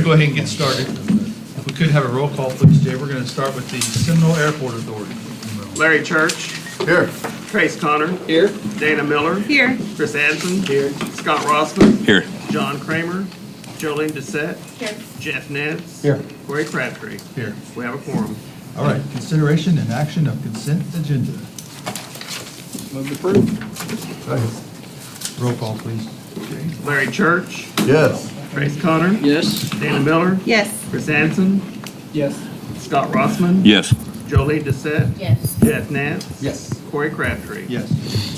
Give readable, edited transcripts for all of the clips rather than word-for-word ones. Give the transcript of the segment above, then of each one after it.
go ahead and get started. If we could have a roll call, please, Jay. We're going to start with the Seminole Airport Authority. Larry Church. Here. Trace Connor. Here. Dana Miller. Here. Chris Anson. Here. Scott Rossman. Here. John Kramer. Jolene Doucette. Here. Jeff Nance. Here. Corey Crabtree. Here. We have a quorum. All right, consideration and action of consent agenda. Move to approve. Roll call, please. Jay. Larry Church. Yes. Trace Connor. Yes. Dana Miller. Yes. Chris Anson. Yes. Scott Rossman. Yes. Jolene Doucette. Yes. Jeff Nance. Yes. Corey Crabtree. Yes.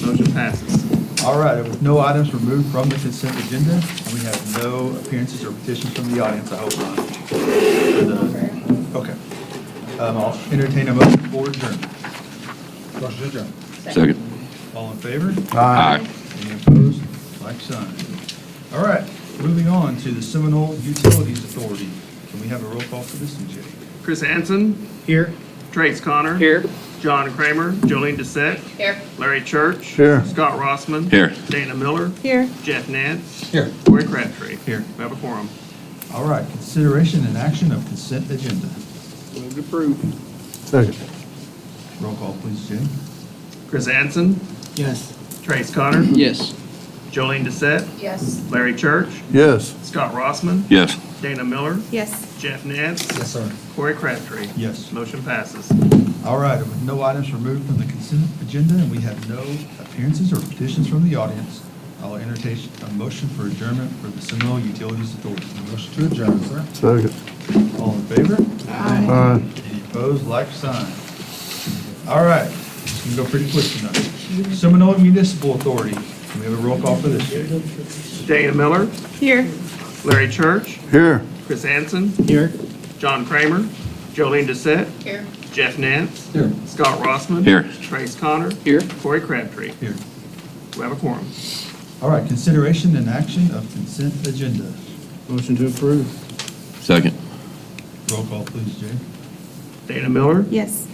Motion passes. All right, with no items removed from the consent agenda, and we have no appearances or petitions from the audience, I hope not. Okay. I'll entertain a motion for adjournment. Motion to adjourn. Second. All in favor? Aye. Any opposed? Like sign. All right, moving on to the Seminole Utilities Authority. Can we have a roll call for this one, Jay? Chris Anson. Here. Trace Connor. Here. John Kramer. Jolene Doucette. Here. Larry Church. Here. Scott Rossman. Here. Dana Miller. Here. Jeff Nance. Here. Corey Crabtree. Here. We have a quorum. All right, consideration and action of consent agenda. Move to approve. Second. Roll call, please, Jay. Chris Anson. Yes. Trace Connor. Yes. Jolene Doucette. Yes. Larry Church. Yes. Scott Rossman. Yes. Dana Miller. Yes. Jeff Nance. Yes, sir. Corey Crabtree. Yes. Motion passes. All right, with no items removed from the consent agenda, and we have no appearances or petitions from the audience, I'll entertain a motion for adjournment for the Seminole Utilities Authority. Motion to adjourn, sir. Second. All in favor? Aye. Any opposed, like sign. All right, this can go pretty quick tonight. Seminole Municipal Authority, can we have a roll call for this, Jay? Dana Miller. Here. Larry Church. Here. Chris Anson. Here. John Kramer. Jolene Doucette. Here. Jeff Nance. Here. Scott Rossman. Here. Trace Connor. Here. Corey Crabtree. Here. We have a quorum. All right, consideration and action of consent agenda. Motion to approve. Second. Roll call, please, Jay. Dana Miller. Yes.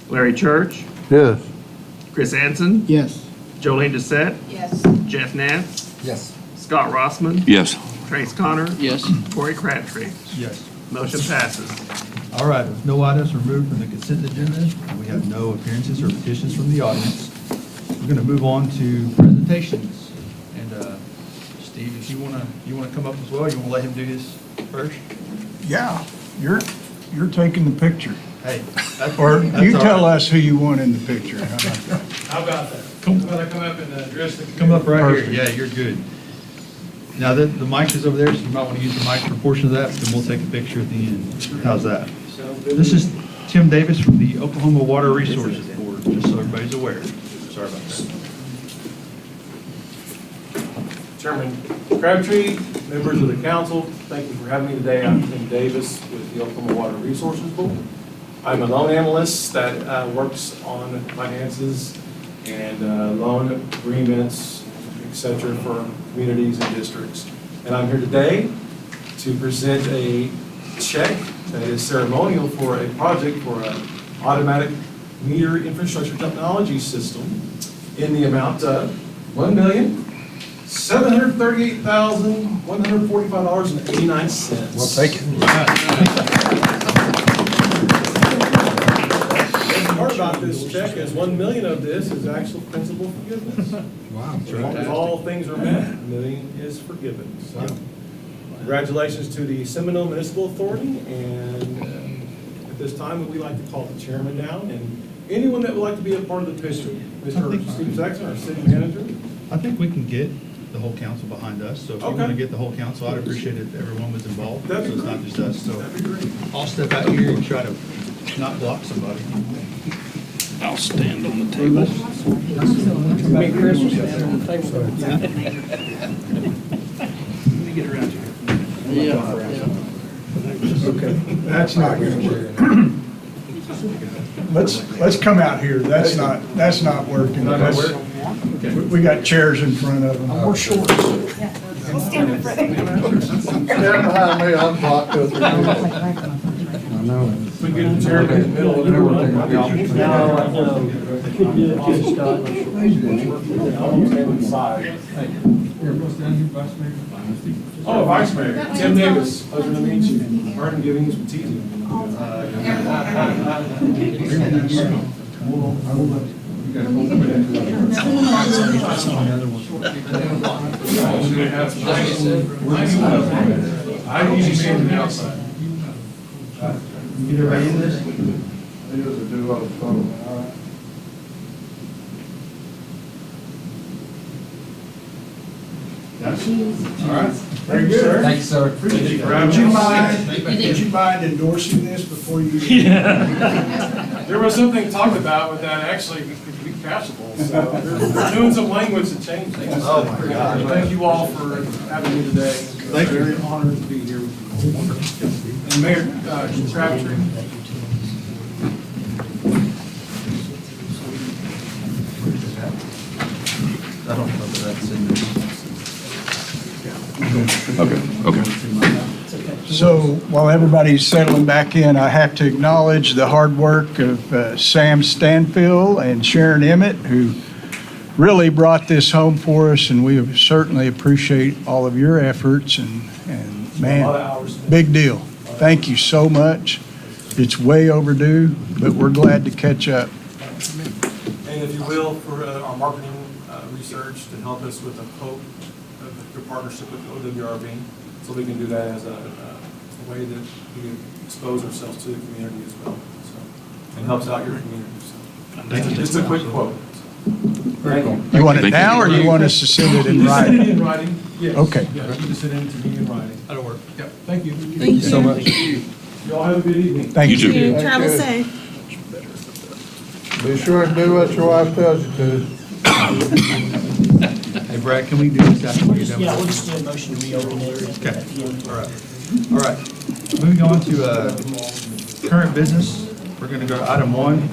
Larry Church. Yes. Chris Anson. Yes. Jolene Doucette. Yes. Jeff Nance. Yes. Scott Rossman. Yes. Trace Connor. Yes. Corey Crabtree. Yes. Motion passes. All right, with no items removed from the consent agenda, and we have no appearances or petitions from the audience, we're going to move on to presentations. And Steve, if you want to come up as well, you want to let him do this first? Yeah, you're taking the picture. Hey, Or that's you all tell right. us who you want in the picture. How about that? How about that? Come up and address the. Come up right Perfect. here. Yeah, you're good. Now, the mic is over there, so you might want to use the mic for a portion of that, then we'll take a picture at the end. How's that? This is Tim Davis from the Oklahoma Water Resources Board, just so everybody's aware. Sorry about that. Chairman Crabtree, members of the council, thank you for having me today. I'm Tim Davis with the Oklahoma Water Resources Board. I'm a loan analyst that works on finances and loan agreements, et cetera, for communities and districts. And I'm here today to present a check that is ceremonial for a project for an automatic meter infrastructure technology system in the amount of $1,738,145.89. We'll take it. The part about this check is 1 million of this is actual principal forgiveness. Wow. As long as all things are met, 1 million is forgiven. So, congratulations to the Seminole Municipal Authority, and at this time, we'd like to call the chairman down, and anyone that would like to be a part of the picture. Mr. Steve Sexton, our city manager. I think we can get the whole council behind us, so if you Okay. want to get the whole council, I'd appreciate it if everyone was involved, so That'd be it's not great. just us. So That'd be great. I'll step out here and try to not block somebody. I'll stand on the table. Me and Chris will stand on the table. Let me get around here. Yeah. Okay, that's not good. Let's come out here. That's not working. That's- We got chairs in front of them. We're short. We'll stand in front of you. Stand behind me, I'm blocked up. We get the chairman in the middle of everyone. I'll stand on the side. Oh, Vice Mayor, Tim Davis, pleasure to meet you. Pardon giving you some teasing. I usually see him on the outside. You ready in this? He doesn't do all the phone. All right, very good, sir. Thank you, sir. Would you mind endorsing this before you? There was something talked about, but that actually could be catchable, so they're doing some language to change things. Oh, my God. Thank you all for having me today. Thank you. Very honored to be here with you. And Mayor Crabtree. I don't know that that's in this. Okay. So while everybody's settling back in, I have to acknowledge the hard work of Sam Stanfield and Sharon Emmett, who really brought this home for us, and we certainly appreciate all of your efforts, and A lot of man, hours. big deal. Thank you so much. It's way overdue, but we're glad to catch up. And if you will, for our marketing research to help us with a quote of your partnership with OWRB, so we can do that as a way that we can expose ourselves to the community as well. So, and helps out your community. So, just a quick quote. Thank you. You want it now, or you want us to send it in You send it writing? in writing, yes. Okay. Yes, you can send it to me in writing. That'll work. Yep, thank you. Thank you so much. Y'all have a good evening. Thank you. too. Travel safe. Be sure and do what your wife tells you to. Hey, Brad, can we do this after we get done? Yeah, we'll just do a motion to reopen it. Okay, all right. All right, moving on to current business, we're going to go to item 1,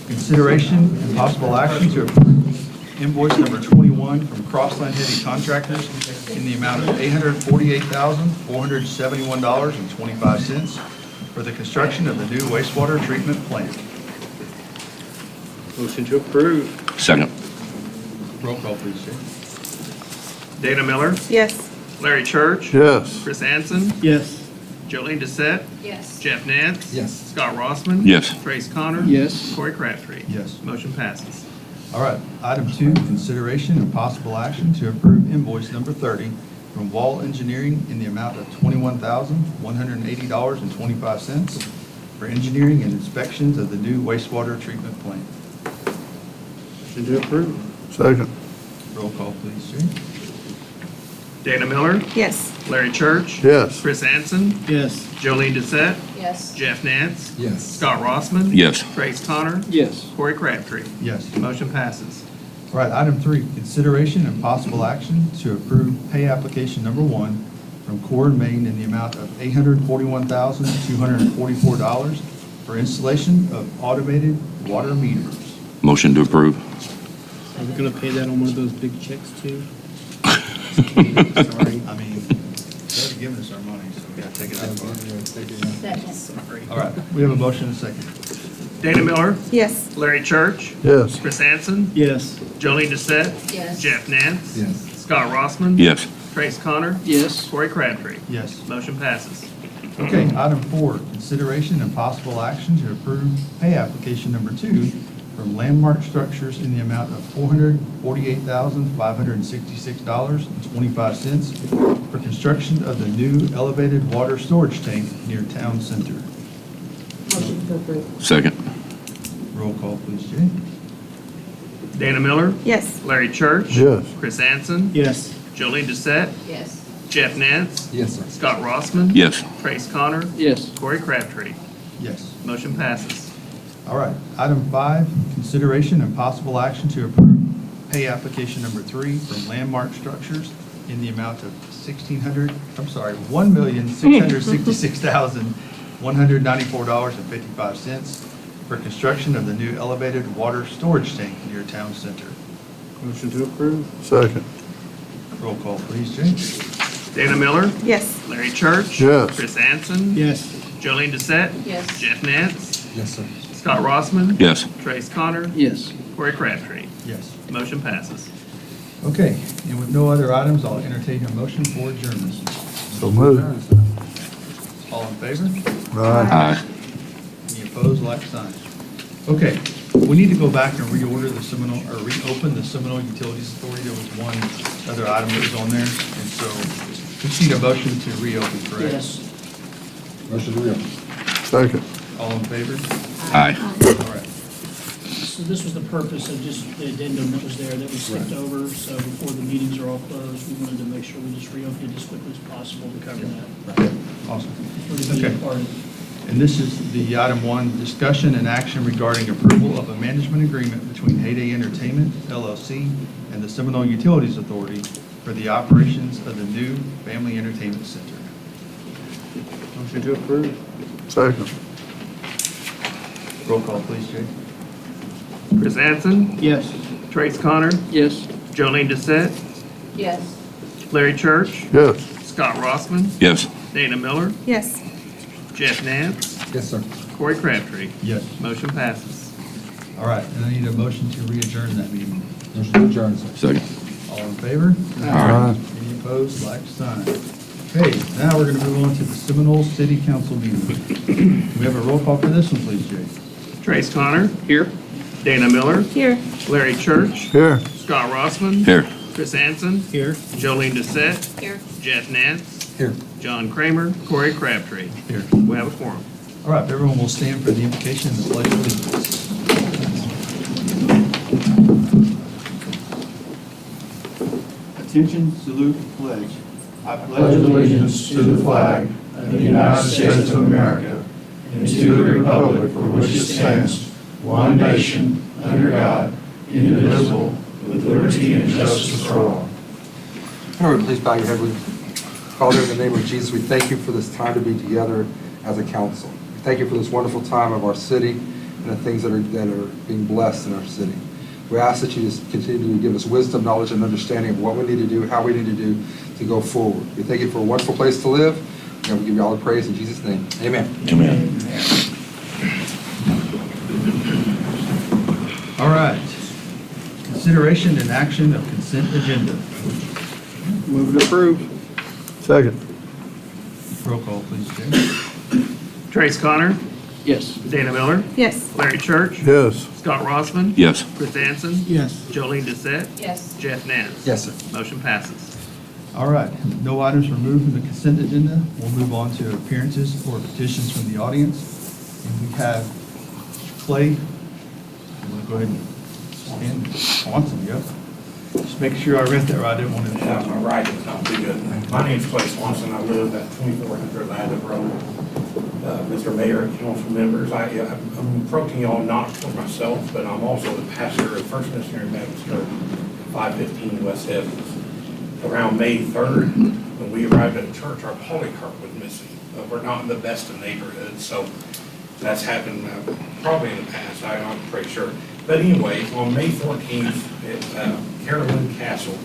consideration and possible action to approve invoice number 21 from Crossland Heavy Contractors in the amount of $848,471.25 for the construction of the new wastewater treatment plant. Motion to approve. Second. Roll call, please, Jay. Dana Miller, Yes. Larry Church, Yes. Chris Anson, Yes. Jolene Doucette, Yes. Jeff Nance. Yes. Scott Rossman. Yes. Trace Connor. Yes. Corey Crabtree. Yes. Motion passes. All right, item 2, consideration and possible action to approve invoice number 30 from Wall Engineering in the amount of $21,180.25 for engineering and inspections of the new wastewater treatment plant. Motion to approve. Second. Roll call, please, Jay. Dana Miller, Yes. Larry Church. Yes. Chris Anson, Yes. Jolene Doucette, Yes. Jeff Nance. Yes. Scott Rossman. Yes. Trace Connor. Yes. Corey Crabtree. Yes. Motion passes. All right, item 3, consideration and possible action to approve pay application number 1 from Core Maine in the amount of $841,244 for installation of automated water meters. Motion to approve. Are we gonna pay that on one of those big checks too? Sorry, I mean, they're giving us our money, so we gotta take it out of our. All right, we have a motion and a second. Dana Miller, Yes. Larry Church, Yes. Chris Anson, Yes. Jolene Doucette, Yes. Jeff Nance. Yes. Scott Rossman. Yes. Trace Connor. Yes. Corey Crabtree. Yes. Motion passes. Okay, item 4, consideration and possible action to approve pay application number 2 from Landmark Structures in the amount of $448,566.25 for construction of the new elevated water storage tank near town center. Second. Roll call, please, Jay. Dana Miller, Yes. Larry Church. Yes. Chris Anson, Yes. Jolene Doucette, Yes. Jeff Nance, Yes, sir. Scott Rossman. Yes. Trace Connor. Yes. Corey Crabtree. Yes. Motion passes. All right, item 5, consideration and possible action to approve pay application number 3 from Landmark Structures in the amount of $1,666,194.55 for construction of the new elevated water storage tank near town center. Motion to approve. Second. Roll call, please, Jay. Dana Miller, Yes. Larry Church. Yes. Chris Anson. Yes. Jolene Doucette. Yes. Jeff Nance. Yes, sir. Scott Rossman. Yes. Trace Connor. Yes. Corey Crabtree. Yes. Motion passes. Okay, and with no other items, I'll entertain a motion for adjournment. So moved. All in favor? Aye. Any opposed, like sign. Okay, we need to go back and reorder the Seminole, or reopen the Seminole Utilities Authority. There was one other item that was on there, and so we just need a motion to reopen, correct? Yes. Motion to reopen. Second. All in favor? Aye. All right. So this was the purpose of just the addendum that was there that we skipped over. So before the meetings are all closed, we wanted to make sure we just reopened it as quickly as possible to cover that. Awesome. For the meeting Okay. part. And this is the item one, discussion and action regarding approval of a management agreement between Heyday Entertainment LLC and the Seminole Utilities Authority for the operations of the new Family Entertainment Center. Motion to approve. Second. Roll call, please, Jay. Chris Anson, Yes. Trace Connor, Yes. Jolene Doucette, Yes. Larry Church, Yes. Scott Rossman, Yes. Dana Miller, Yes. Jeff Nance, Yes, sir. Corey Crabtree. Yes. Motion passes. All right, and I need a motion to re-adjourn that meeting. Motion to adjourn, sir. Second. All in favor? Aye. Any opposed, like sign. Okay, now we're going to move on to the Seminole City Council meeting. Can we have a roll call for this one, please, Jay? Trace Connor, Here. Dana Miller, Here. Larry Church, Here. Scott Rossman, Here. Chris Anson, Here. Jolene Doucette, Here. Jeff Nance, Here. John Kramer, Corey Crabtree. Here. We have a quorum. All right, everyone will stand for the invocation and the pledge of allegiance. Attention, salute, pledge. I pledge allegiance to the flag of the United States of America and to the republic for which it stands, one nation, under God, indivisible, with liberty and justice for all. Lord, please bow your head with me. Father, in the name of Jesus, we thank you for this time to be together as a council. We thank you for this wonderful time of our city and the things that are being blessed in our city. We ask that you just continue to give us wisdom, knowledge, and understanding of what we need to do, how we need to do to go forward. We thank you for a wonderful place to live, and we give you all the praise in Jesus' name. Amen. Amen. All right. Consideration and action of consent agenda. Move to approve. Second. Roll call, please, Jay. Trace Connor, Yes. Dana Miller, Yes. Larry Church, Yes. Scott Rossman, Yes. Chris Anson, Yes. Jolene Doucette, Yes. Jeff Nance. Yes, sir. Motion passes. All right, no items removed from the consent agenda. We'll move on to appearances or petitions from the audience. And we have Clay. You want to go ahead and stand? Swanson, yep. Just make sure I read that right. I didn't want to. Yeah, my writing is not too good. My name's Clay Swanson. I live at 2400 Ladder Road. Mr. Mayor, council members, I'm approaching y'all not for myself, but I'm also the pastor of First Missionary Baptist Church, 515 West Evans. Around May 3rd, when we arrived at church, our polycarp was missing. We're not in the best of neighborhoods, so that's happened probably in the past. I'm not pretty sure. But anyway, on May 14th, Carolyn Castle,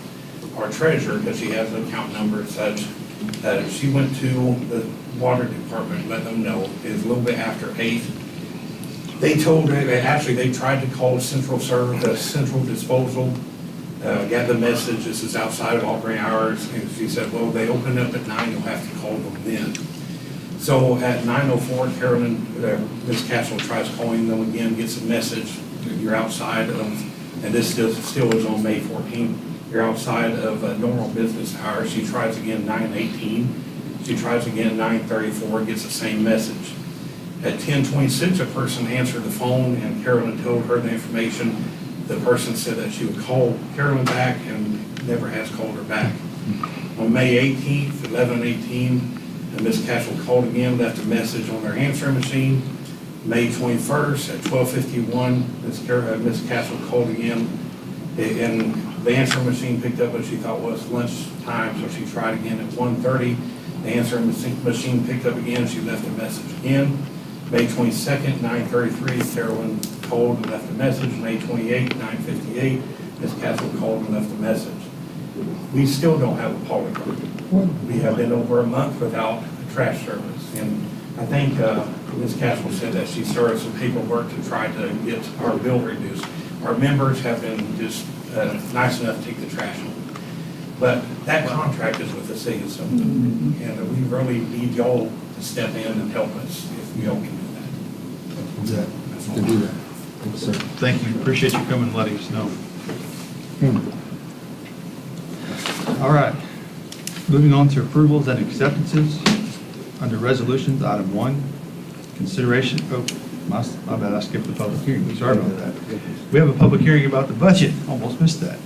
our treasurer, because she has an account number and such, she went to the water department, let them know it's a little bit after 8. They told her, they tried to call central disposal, got the message, this is outside of operating hours, and she said, well, they open up at 9, you'll have to call them then. So at 9:04, Carolyn, Ms. Castle tries calling them again, gets a message, you're outside of, and this still is on May 14th, you're outside of normal business hours. She tries again 9:18, she tries again 9:34, gets the same message. At 10:26, a person answered the phone and Carolyn told her the information. The person said that she would call Carolyn back and never has called her back. On May 18th, 11:18, Ms. Castle called again, left a message on their answering machine. May 21st at 12:51, Ms. Castle called again, and the answering machine picked up what she thought was lunch time, so she tried again at 1:30. The answering machine picked up again, she left a message again. May 22nd, 9:33, Carolyn called and left a message. May 28th, 9:58, Ms. Castle called and left a message. We still don't have a polycarp. We have been over a month without a trash service, and I think Ms. Castle said that she started some paperwork to try to get our bill reduced. Our members have been just nice enough to take the trash home. But that contract is with the city of Seminole, and we really need y'all to step in and help us if y'all can do that. That's all. To do that. Thank you, sir. Thank you, appreciate you coming and letting us know. All right, moving on to approvals and acceptances. Under resolutions, item 1, consideration, my bad, I skipped the public hearing, sorry about that. We have a public hearing about the budget, almost missed that.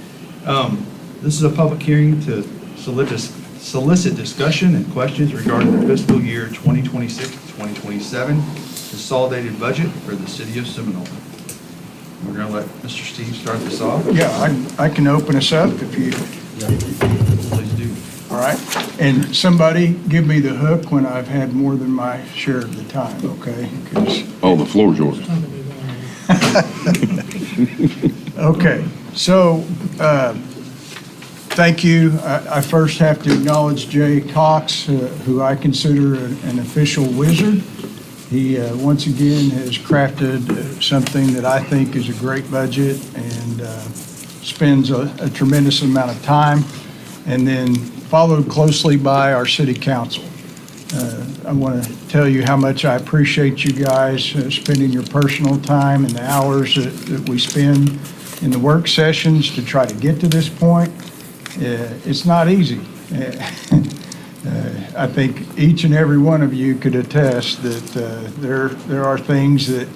This is a public hearing to solicit discussion and questions regarding the fiscal year 2026-2027 consolidated budget for the city of Seminole. We're going to let Mr. Steve start this off. Yeah, I can open us up if you, Please do. all right? And somebody give me the hook when I've had more than my share of the time, okay? 'Cause- Oh, the floor is yours. Okay, so, thank you. I first have to acknowledge Jay Cox, who I consider an official wizard. He, once again, has crafted something that I think is a great budget and spends a tremendous amount of time, and then followed closely by our city council. I want to tell you how much I appreciate you guys spending your personal time and the hours that we spend in the work sessions to try to get to this point. It's not easy. I think each and every one of you could attest that there are things that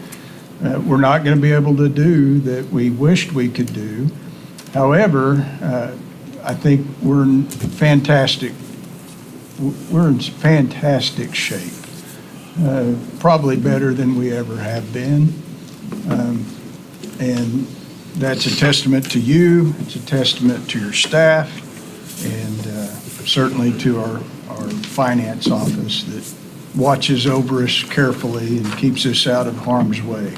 we're not going to be able to do that we wished we could do. However, I think we're in fantastic shape, probably better than we ever have been. And that's a testament to you, it's a testament to your staff, and certainly to our finance office that watches over us carefully and keeps us out of harm's way.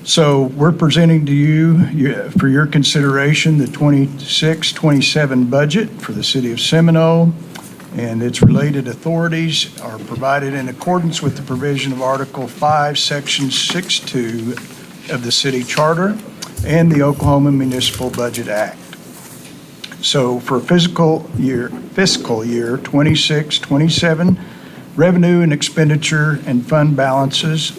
So we're presenting to you for your consideration the 26-27 budget for the city of Seminole, and its related authorities are provided in accordance with the provision of Article 5, Section 6.2 of the city charter and the Oklahoma Municipal Budget Act. So for fiscal year 26-27, revenue and expenditure and fund balances,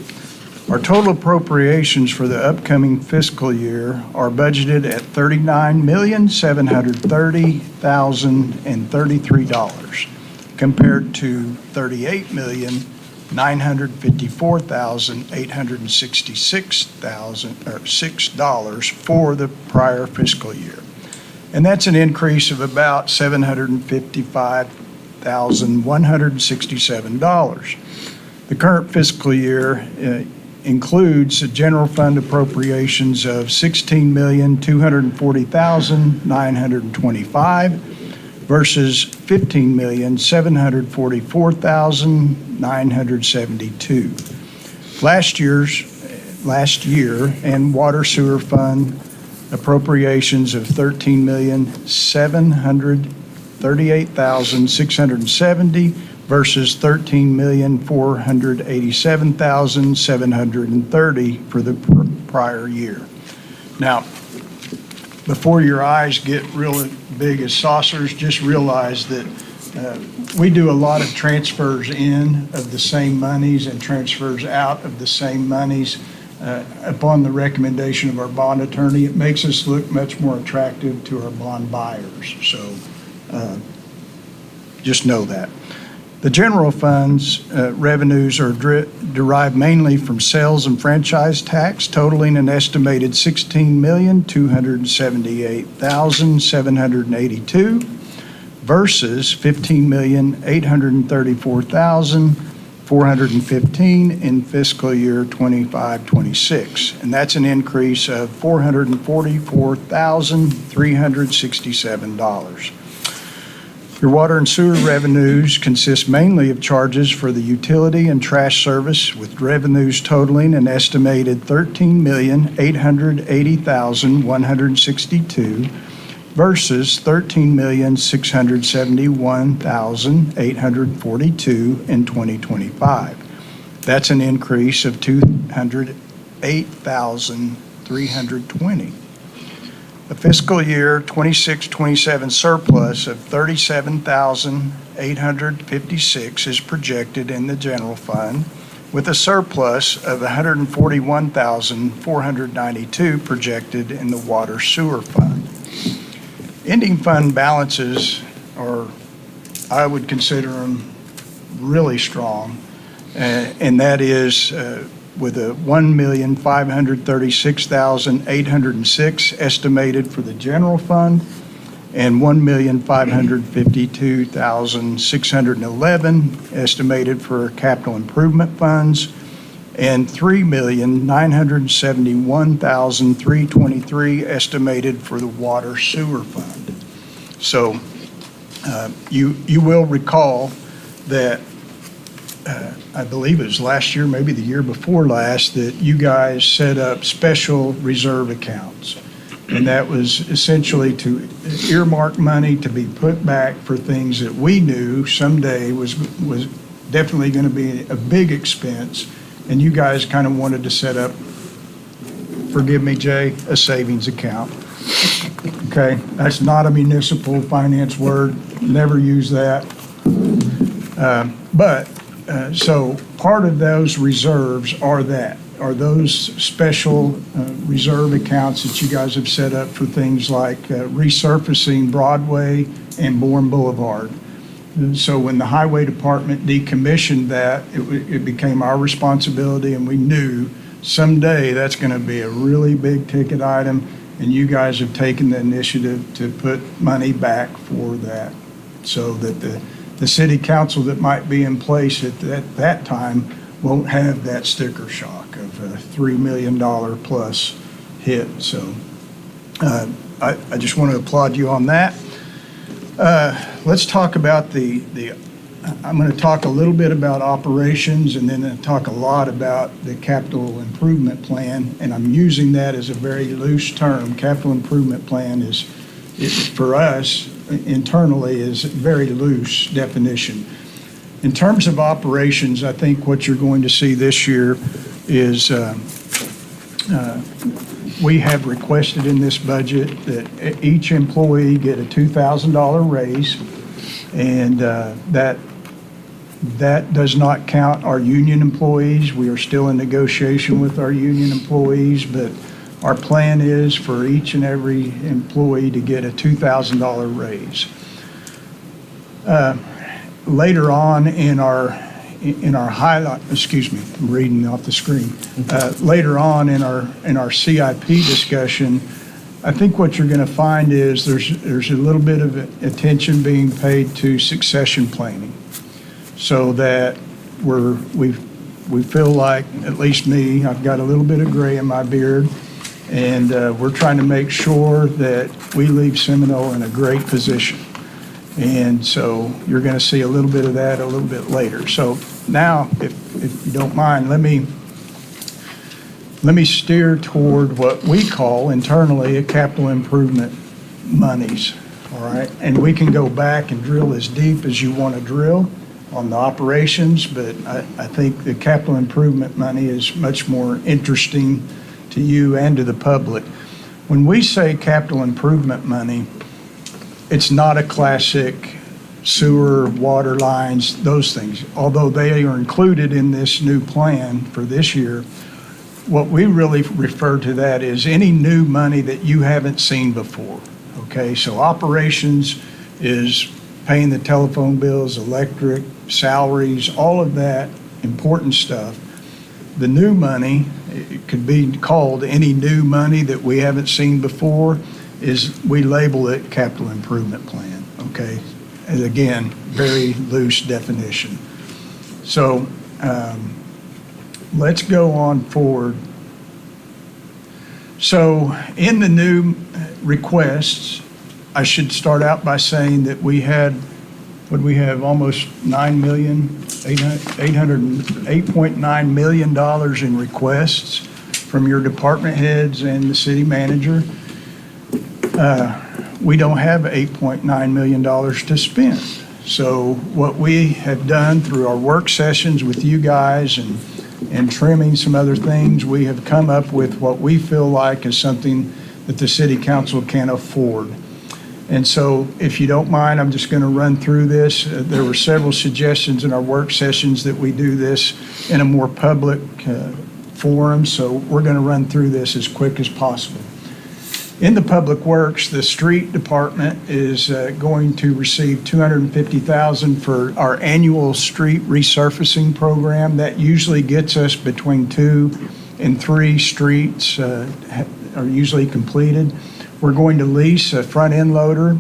our total appropriations for the upcoming fiscal year are budgeted at $39,730,033 compared to $38,954,866 for the prior fiscal year. And that's an increase of about $755,167. The current fiscal year includes general fund appropriations of $16,240,925 versus $15,744,972. Last year, and water sewer fund appropriations of $13,738,670 versus $13,487,730 for the prior year. Now, before your eyes get real big as saucers, just realize that we do a lot of transfers in of the same monies and transfers out of the same monies. Upon the recommendation of our bond attorney, it makes us look much more attractive to our bond buyers. So just know that. The general fund's revenues are derived mainly from sales and franchise tax, totaling an estimated $16,278,782 versus $15,834,415 in fiscal year 25-26, and that's an increase of $444,367. Your water and sewer revenues consist mainly of charges for the utility and trash service, with revenues totaling an estimated $13,880,162 versus $13,671,842 in 2025. That's an increase of $208,320. The fiscal year 26-27 surplus of $37,856 is projected in the general fund, with a surplus of $141,492 projected in the water sewer fund. Ending fund balances are, I would consider them really strong, and that is with a $1,536,806 estimated for the general fund and $1,552,611 estimated for capital improvement funds, and $3,971,323 estimated for the water sewer fund. So you will recall that I believe it was last year, maybe the year before last, that you guys set up special reserve accounts. And that was essentially to earmark money to be put back for things that we knew someday was definitely going to be a big expense. And you guys kind of wanted to set up, forgive me, Jay, a savings account. Okay, that's not a municipal finance word, never use that. So part of those reserves are those special reserve accounts that you guys have set up for things like resurfacing Broadway and Bourne Boulevard. And so when the highway department decommissioned that, it became our responsibility, and we knew someday that's going to be a really big ticket item, and you guys have taken the initiative to put money back for that, so that the city council that might be in place at that time won't have that sticker shock of a $3 million plus hit. So I just want to applaud you on that. Let's talk about I'm going to talk a little bit about operations, and then talk a lot about the capital improvement plan. And I'm using that as a very loose term. Capital improvement plan is for us internally is a very loose definition. In terms of operations, I think what you're going to see this year is we have requested in this budget that each employee get a $2,000 raise, and that does not count our union employees. We are still in negotiation with our union employees, but our plan is for each and every employee to get a $2,000 raise. Later on in our highlight, excuse me, I'm reading off the screen. Later on in our CIP discussion, I think what you're going to find is there's a little bit of attention being paid to succession planning, so that we feel like, at least me, I've got a little bit of gray in my beard, and we're trying to make sure that we leave Seminole in a great position. And so you're going to see a little bit of that a little bit later. So now, if you don't mind, let me steer toward what we call internally a capital improvement monies, all right? And we can go back and drill as deep as you want to drill on the operations, but I think the capital improvement money is much more interesting to you and to the public. When we say capital improvement money, it's not a classic sewer, water lines, those things. Although they are included in this new plan for this year, what we really refer to that is any new money that you haven't seen before, okay? So operations is paying the telephone bills, electric, salaries, all of that important stuff. The new money, it could be called any new money that we haven't seen before, is we label it capital improvement plan, okay? And again, very loose definition. So let's go on forward. So in the new requests, I should start out by saying that we had, what we have, almost $8.9 million in requests from your department heads and the city manager. We don't have $8.9 million to spend. So what we have done through our work sessions with you guys and trimming some other things, we have come up with what we feel like is something that the city council can afford. And so if you don't mind, I'm just going to run through this. There were several suggestions in our work sessions that we do this in a more public forum, so we're going to run through this as quick as possible. In the Public Works, the street department is going to receive $250,000 for our annual street resurfacing program. That usually gets us between 2 and 3 streets are usually completed. We're going to lease a front-end loader.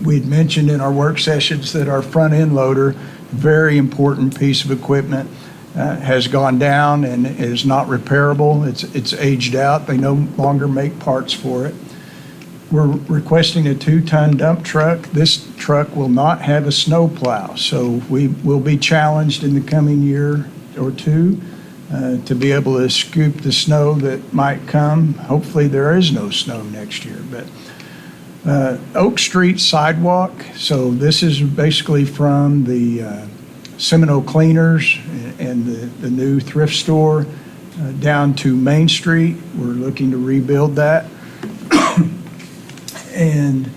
We'd mentioned in our work sessions that our front-end loader, very important piece of equipment, has gone down and is not repairable. It's aged out. They no longer make parts for it. We're requesting a 2-ton dump truck. This truck will not have a snow plow, so we will be challenged in the coming year or two to be able to scoop the snow that might come. Hopefully there is no snow next year. But Oak Street sidewalk, so this is basically from the Seminole Cleaners and the new thrift store down to Main Street. We're looking to rebuild that. And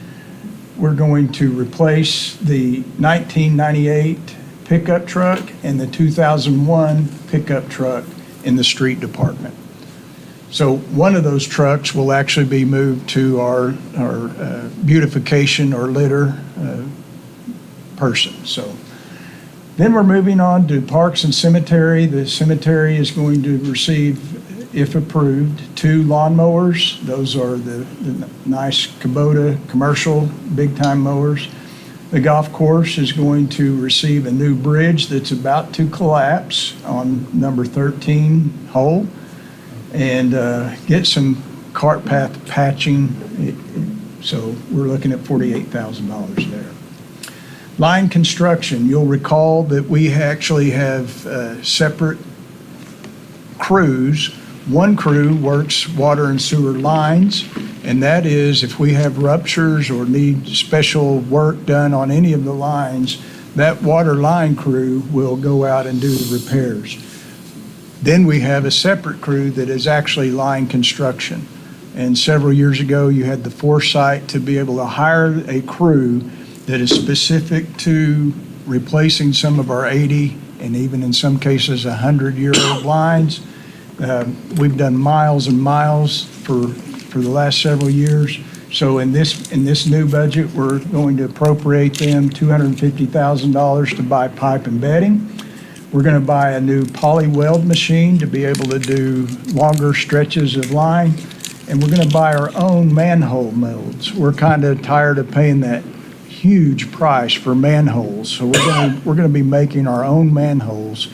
we're going to replace the 1998 pickup truck and the 2001 pickup truck in the street department. So one of those trucks will actually be moved to our beautification or litter person. So then we're moving on to Parks and Cemetery. The cemetery is going to receive, if approved, 2 lawnmowers. Those are the nice Kubota commercial big-time mowers. The golf course is going to receive a new bridge that's about to collapse on number 13 hole and get some cart path patching. So we're looking at $48,000 there. Line construction, you'll recall that we actually have separate crews. One crew works water and sewer lines, and that is if we have ruptures or need special work done on any of the lines, that water line crew will go out and do the repairs. Then we have a separate crew that is actually line construction. And several years ago, you had the foresight to be able to hire a crew that is specific to replacing some of our 80 and even in some cases 100-year-old lines. We've done miles and miles for the last several years. So in this new budget, we're going to appropriate them $250,000 to buy pipe and bedding. We're going to buy a new poly weld machine to be able to do longer stretches of line. And we're going to buy our own manhole molds. We're kind of tired of paying that huge price for manholes. So we're going to be making our own manholes.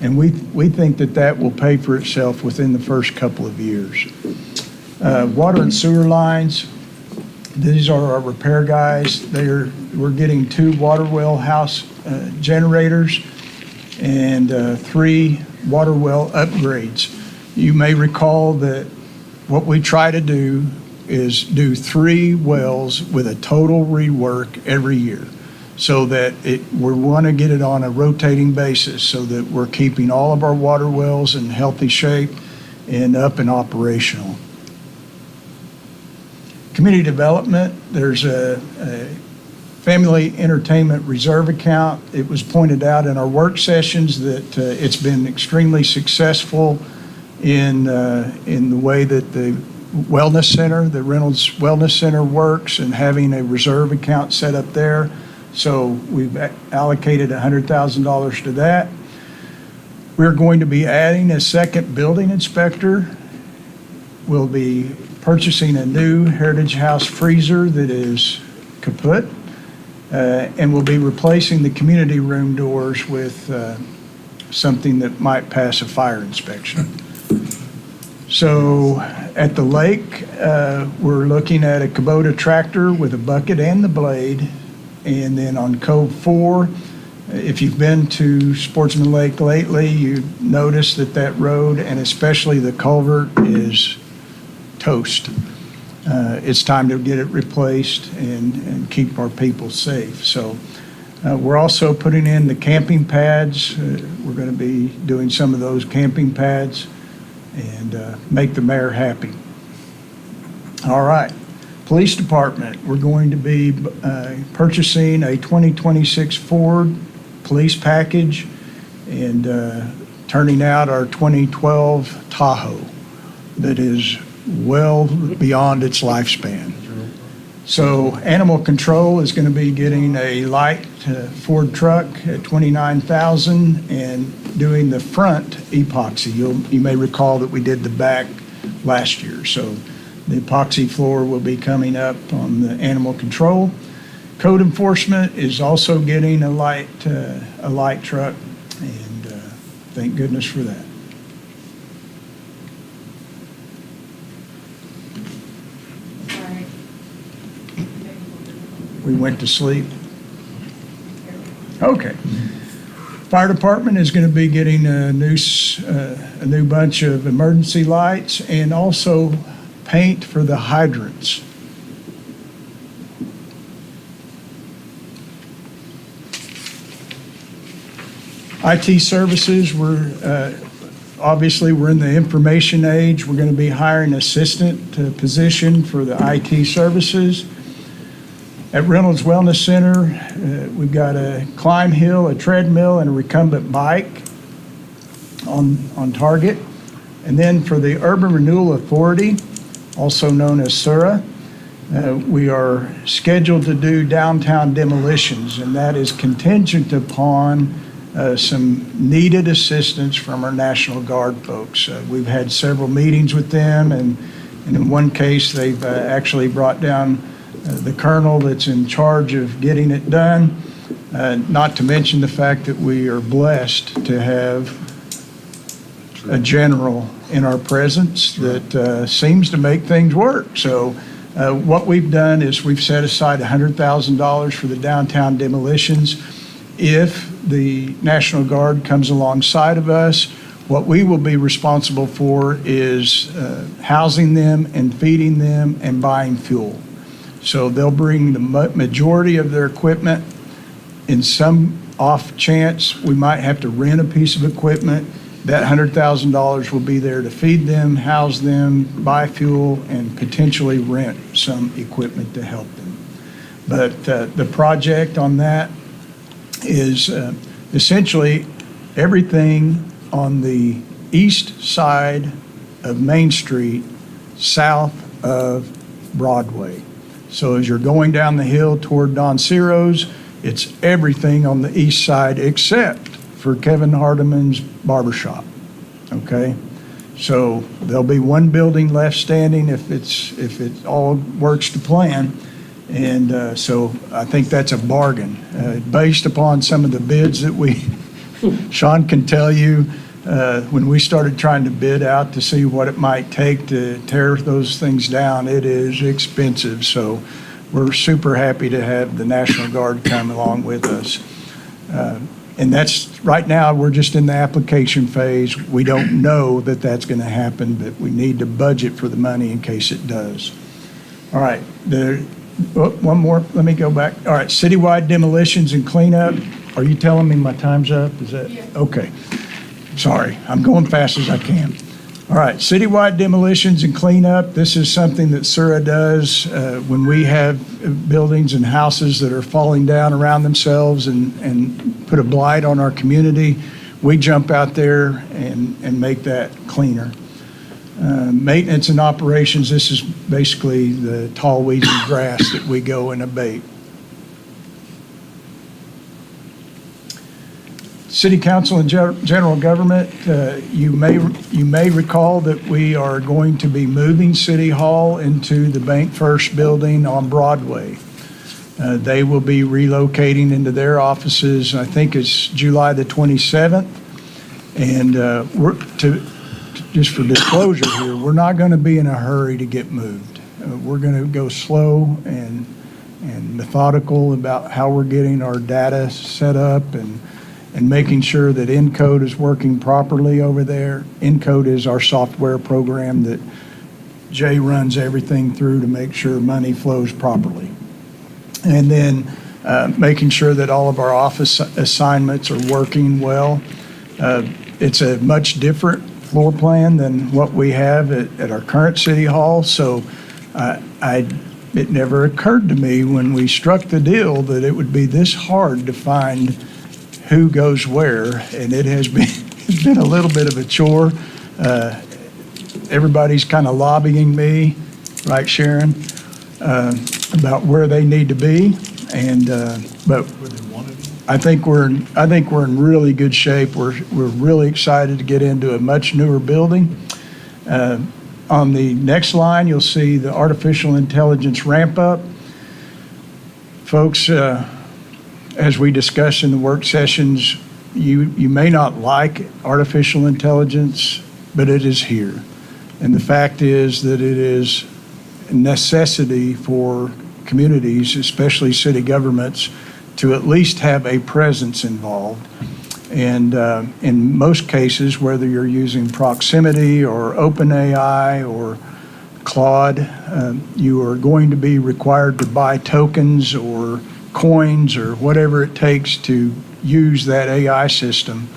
And we think that will pay for itself within the first couple of years. Water and sewer lines, these are our repair guys. We're getting 2 water well house generators and 3 water well upgrades. You may recall that what we try to do is do 3 wells with a total rework every year, so that we want to get it on a rotating basis so that we're keeping all of our water wells in healthy shape and up and operational. Community development, there's a family entertainment reserve account. It was pointed out in our work sessions that it's been extremely successful in the way that the wellness center, the Reynolds Wellness Center works, and having a reserve account set up there. So we've allocated $100,000 to that. We're going to be adding a second building inspector. We'll be purchasing a new Heritage House freezer that is kaput, and we'll be replacing the community room doors with something that might pass a fire inspection. So at the lake, we're looking at a Kubota tractor with a bucket and the blade. And then on Cove 4, if you've been to Sportsman Lake lately, you notice that road and especially the culvert is toast. It's time to get it replaced and keep our people safe. So we're also putting in the camping pads. We're going to be doing some of those camping pads and make the mayor happy. All right. Police Department, we're going to be purchasing a 2026 Ford police package and turning out our 2012 Tahoe that is well beyond its lifespan. So Animal Control is going to be getting a light Ford truck at $29,000 and doing the front epoxy. You may recall that we did the back last year. So the epoxy floor will be coming up on the Animal Control. Code Enforcement is also getting a light truck, and thank goodness for that. We went to sleep. Okay. Fire Department is going to be getting a new bunch of emergency lights and also paint for the hydrants. IT services, obviously we're in the information age. We're going to be hiring an assistant position for the IT services. At Reynolds Wellness Center, we've got a climb hill, a treadmill, and a recumbent bike on target. And then for the Urban Renewal Authority, also known as SURA, we are scheduled to do downtown demolitions, and that is contingent upon some needed assistance from our National Guard folks. We've had several meetings with them, and in one case, they've actually brought down the colonel that's in charge of getting it done, not to mention the fact that we are blessed to have a general in our presence that seems to make things work. So what we've done is we've set aside $100,000 for the downtown demolitions. If the National Guard comes alongside of us, what we will be responsible for is housing them and feeding them and buying fuel. So they'll bring the majority of their equipment. In some off chance, we might have to rent a piece of equipment. That $100,000 will be there to feed them, house them, buy fuel, and potentially rent some equipment to help them. But the project on that is essentially everything on the east side of Main Street, south of Broadway. So as you're going down the hill toward Don Ciro's, it's everything on the east side except for Kevin Hardiman's barbershop, okay? So there'll be one building left standing if it all works to plan. And so I think that's a bargain. Based upon some of the bids that Sean can tell you, when we started trying to bid out to see what it might take to tear those things down, it is expensive. So we're super happy to have the National Guard come along with us. And that's, right now, we're just in the application phase. We don't know that that's going to happen, but we need to budget for the money in case it does. All right, one more, let me go back. All right, citywide demolitions and cleanup. Are you telling me my time's up? Is that? Yeah. Okay. Sorry, I'm going fast as I can. All right, citywide demolitions and cleanup. This is something that SURA does when we have buildings and houses that are falling down around themselves and put a blight on our community. We jump out there and make that cleaner. Maintenance and operations, this is basically the tall weeds and grass that we go and abate. City Council and General Government, you may recall that we are going to be moving City Hall into the Bank First building on Broadway. They will be relocating into their offices, I think it's July the 27th. And just for disclosure here, we're not going to be in a hurry to get moved. We're going to go slow and methodical about how we're getting our data set up and making sure that Encode is working properly over there. Encode is our software program that Jay runs everything through to make sure money flows properly. And then making sure that all of our office assignments are working well. It's a much different floor plan than what we have at our current City Hall. So It never occurred to me when we struck the deal that it would be this hard to find who goes where, and it has been, it's been a little bit of a chore. Everybody's kind of lobbying me, right, Sharon, about where they need to be, and but I think we're in really good shape. We're really excited to get into a much newer building. On the next line, you'll see the artificial intelligence ramp up. Folks, as we discuss in the work sessions, you may not like artificial intelligence, but it is here. And the fact is that it is a necessity for communities, especially city governments, to at least have a presence involved. And in most cases, whether you're using Proximity or OpenAI or Claude, you are going to be required to buy tokens or coins or whatever it takes to use that AI system.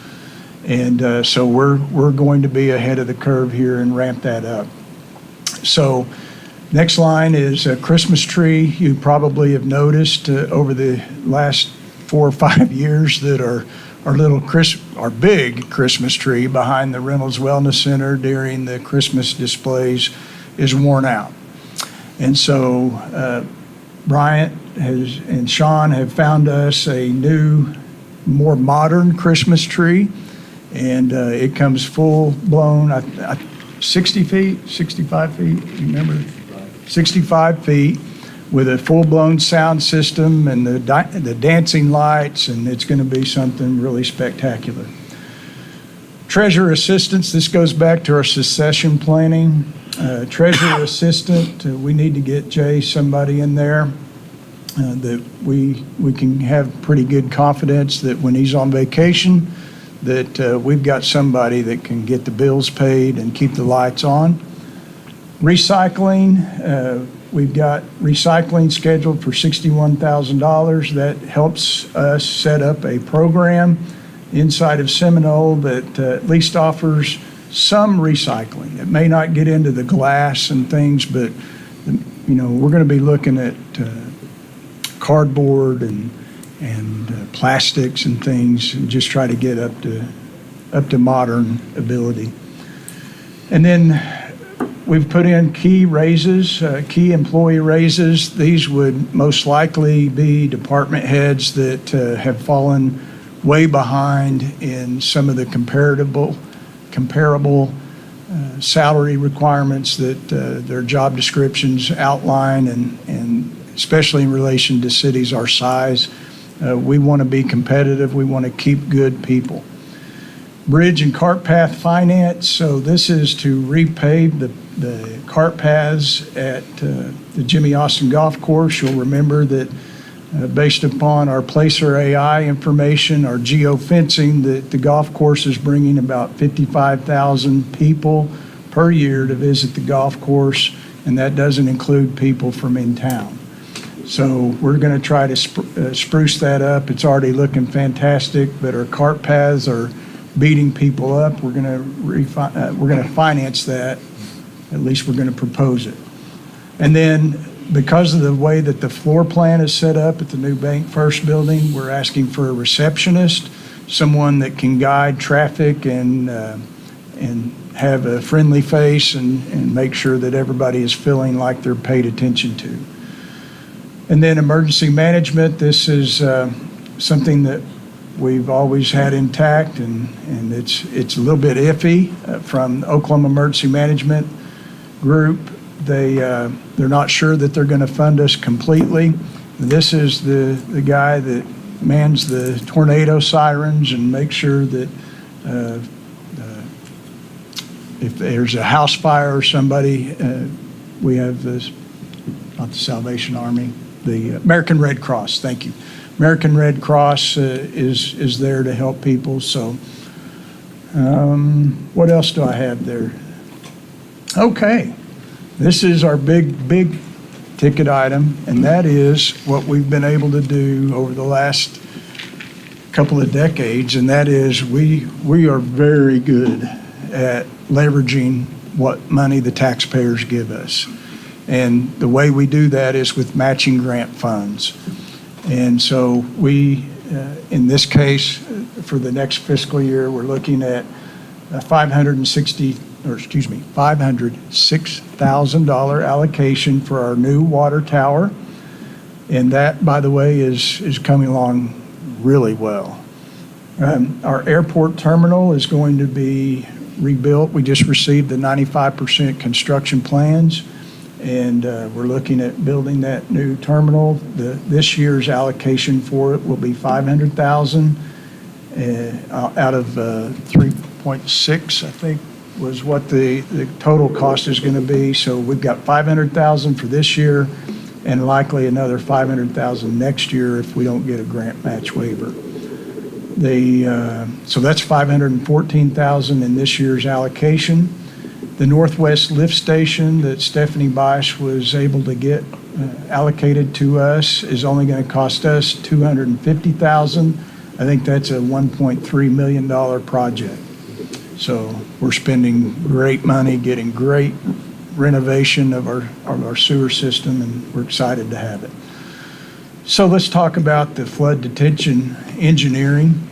And so we're going to be ahead of the curve here and ramp that up. So next line is a Christmas tree. You probably have noticed over the last 4 or 5 years that our big Christmas tree behind the Reynolds Wellness Center during the Christmas displays is worn out. And so Bryant and Sean have found us a new, more modern Christmas tree, and it comes full blown, 60 feet, 65 feet, you remember? 65 feet with a full-blown sound system and the dancing lights, and it's going to be something really spectacular. Treasurer assistants, this goes back to our succession planning. Treasurer assistant, we need to get Jay somebody in there that we can have pretty good confidence that when he's on vacation, that we've got somebody that can get the bills paid and keep the lights on. Recycling, we've got recycling scheduled for $61,000. That helps us set up a program inside of Seminole that at least offers some recycling. It may not get into the glass and things, but we're going to be looking at cardboard and plastics and things, and just try to get up to modern ability. And then we've put in key raises, key employee raises. These would most likely be department heads that have fallen way behind in some of the comparable salary requirements that their job descriptions outline, and especially in relation to cities our size. We want to be competitive. We want to keep good people. Bridge and cart path finance. So this is to repave the cart paths at the Jimmy Austin Golf Course. You'll remember that based upon our Placer AI information, our geofencing, that the golf course is bringing about 55,000 people per year to visit the golf course, and that doesn't include people from in town. So we're going to try to spruce that up. It's already looking fantastic, but our cart paths are beating people up. We're going to finance that. At least we're going to propose it. And then because of the way that the floor plan is set up at the new Bank First building, we're asking for a receptionist, someone that can guide traffic and have a friendly face and make sure that everybody is feeling like they're paid attention to. And then emergency management, this is something that we've always had intact, and it's a little bit iffy from Oklahoma Emergency Management Group. They're not sure that they're going to fund us completely. This is the guy that mans the tornado sirens and makes sure that if there's a house fire or somebody, we have this, not the Salvation Army, the American Red Cross, thank you. American Red Cross is there to help people. So what else do I have there? Okay, this is our big ticket item, and that is what we've been able to do over the last couple of decades, and that is we are very good at leveraging what money the taxpayers give us. And the way we do that is with matching grant funds. And so we, in this case, for the next fiscal year, we're looking at $506,000 allocation for our new water tower. And that, by the way, is coming along really well. Our airport terminal is going to be rebuilt. We just received the 95% construction plans, and we're looking at building that new terminal. This year's allocation for it will be $500,000 out of 3.6, I think, was what the total cost is going to be. So we've got $500,000 for this year, and likely another $500,000 next year if we don't get a grant match waiver. So that's $514,000 in this year's allocation. The Northwest Lift Station that Stephanie Bosch was able to get allocated to us is only going to cost us $250,000. I think that's a $1.3 million project. So we're spending great money, getting great renovation of our sewer system, and we're excited to have it. So let's talk about the flood detention engineering.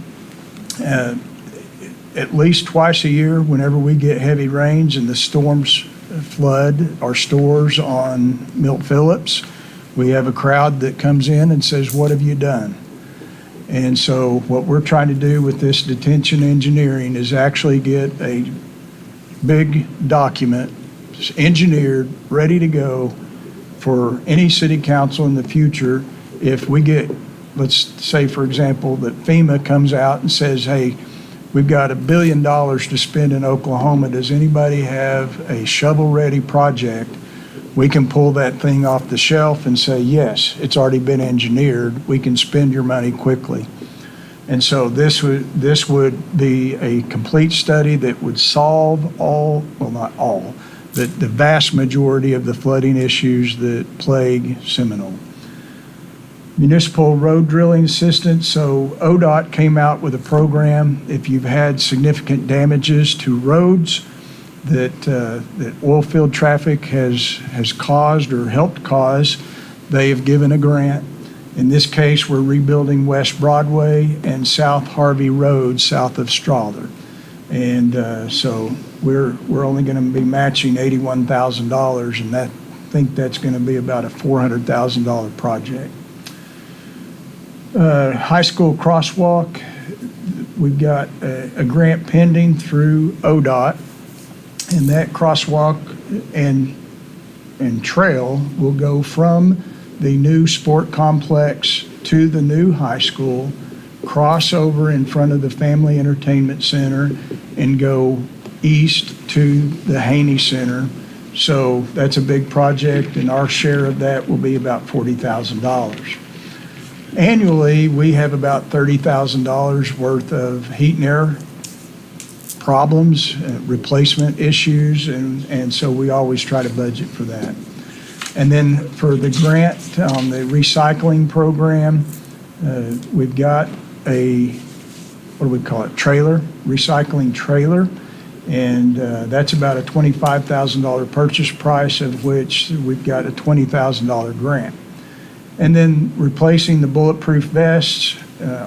At least twice a year, whenever we get heavy rains and the storms flood our stores on Milt Phillips, we have a crowd that comes in and says, "What have you done?" And so what we're trying to do with this detention engineering is actually get a big document engineered, ready to go for any city council in the future. If we get, let's say, for example, that FEMA comes out and says, "Hey, we've got $1 billion to spend in Oklahoma. Does anybody have a shovel-ready project?" We can pull that thing off the shelf and say, "Yes, it's already been engineered. We can spend your money quickly." And so this would be a complete study that would solve all, well, not all, the vast majority of the flooding issues that plague Seminole. Municipal road drilling assistance. So ODOT came out with a program. If you've had significant damages to roads that oil field traffic has caused or helped cause, they have given a grant. In this case, we're rebuilding West Broadway and South Harvey Road south of Strother. And so we're only going to be matching $81,000, and I think that's going to be about a $400,000 project. High school crosswalk, we've got a grant pending through ODOT, and that crosswalk and trail will go from the new sport complex to the new high school, cross over in front of the Family Entertainment Center, and go east to the Haney Center. So that's a big project, and our share of that will be about $40,000. Annually, we have about $30,000 worth of heat and air problems, replacement issues, and so we always try to budget for that. And then for the grant on the recycling program, we've got a, what do we call it, trailer, recycling trailer, and that's about a $25,000 purchase price, of which we've got a $20,000 grant. And then replacing the bulletproof vests,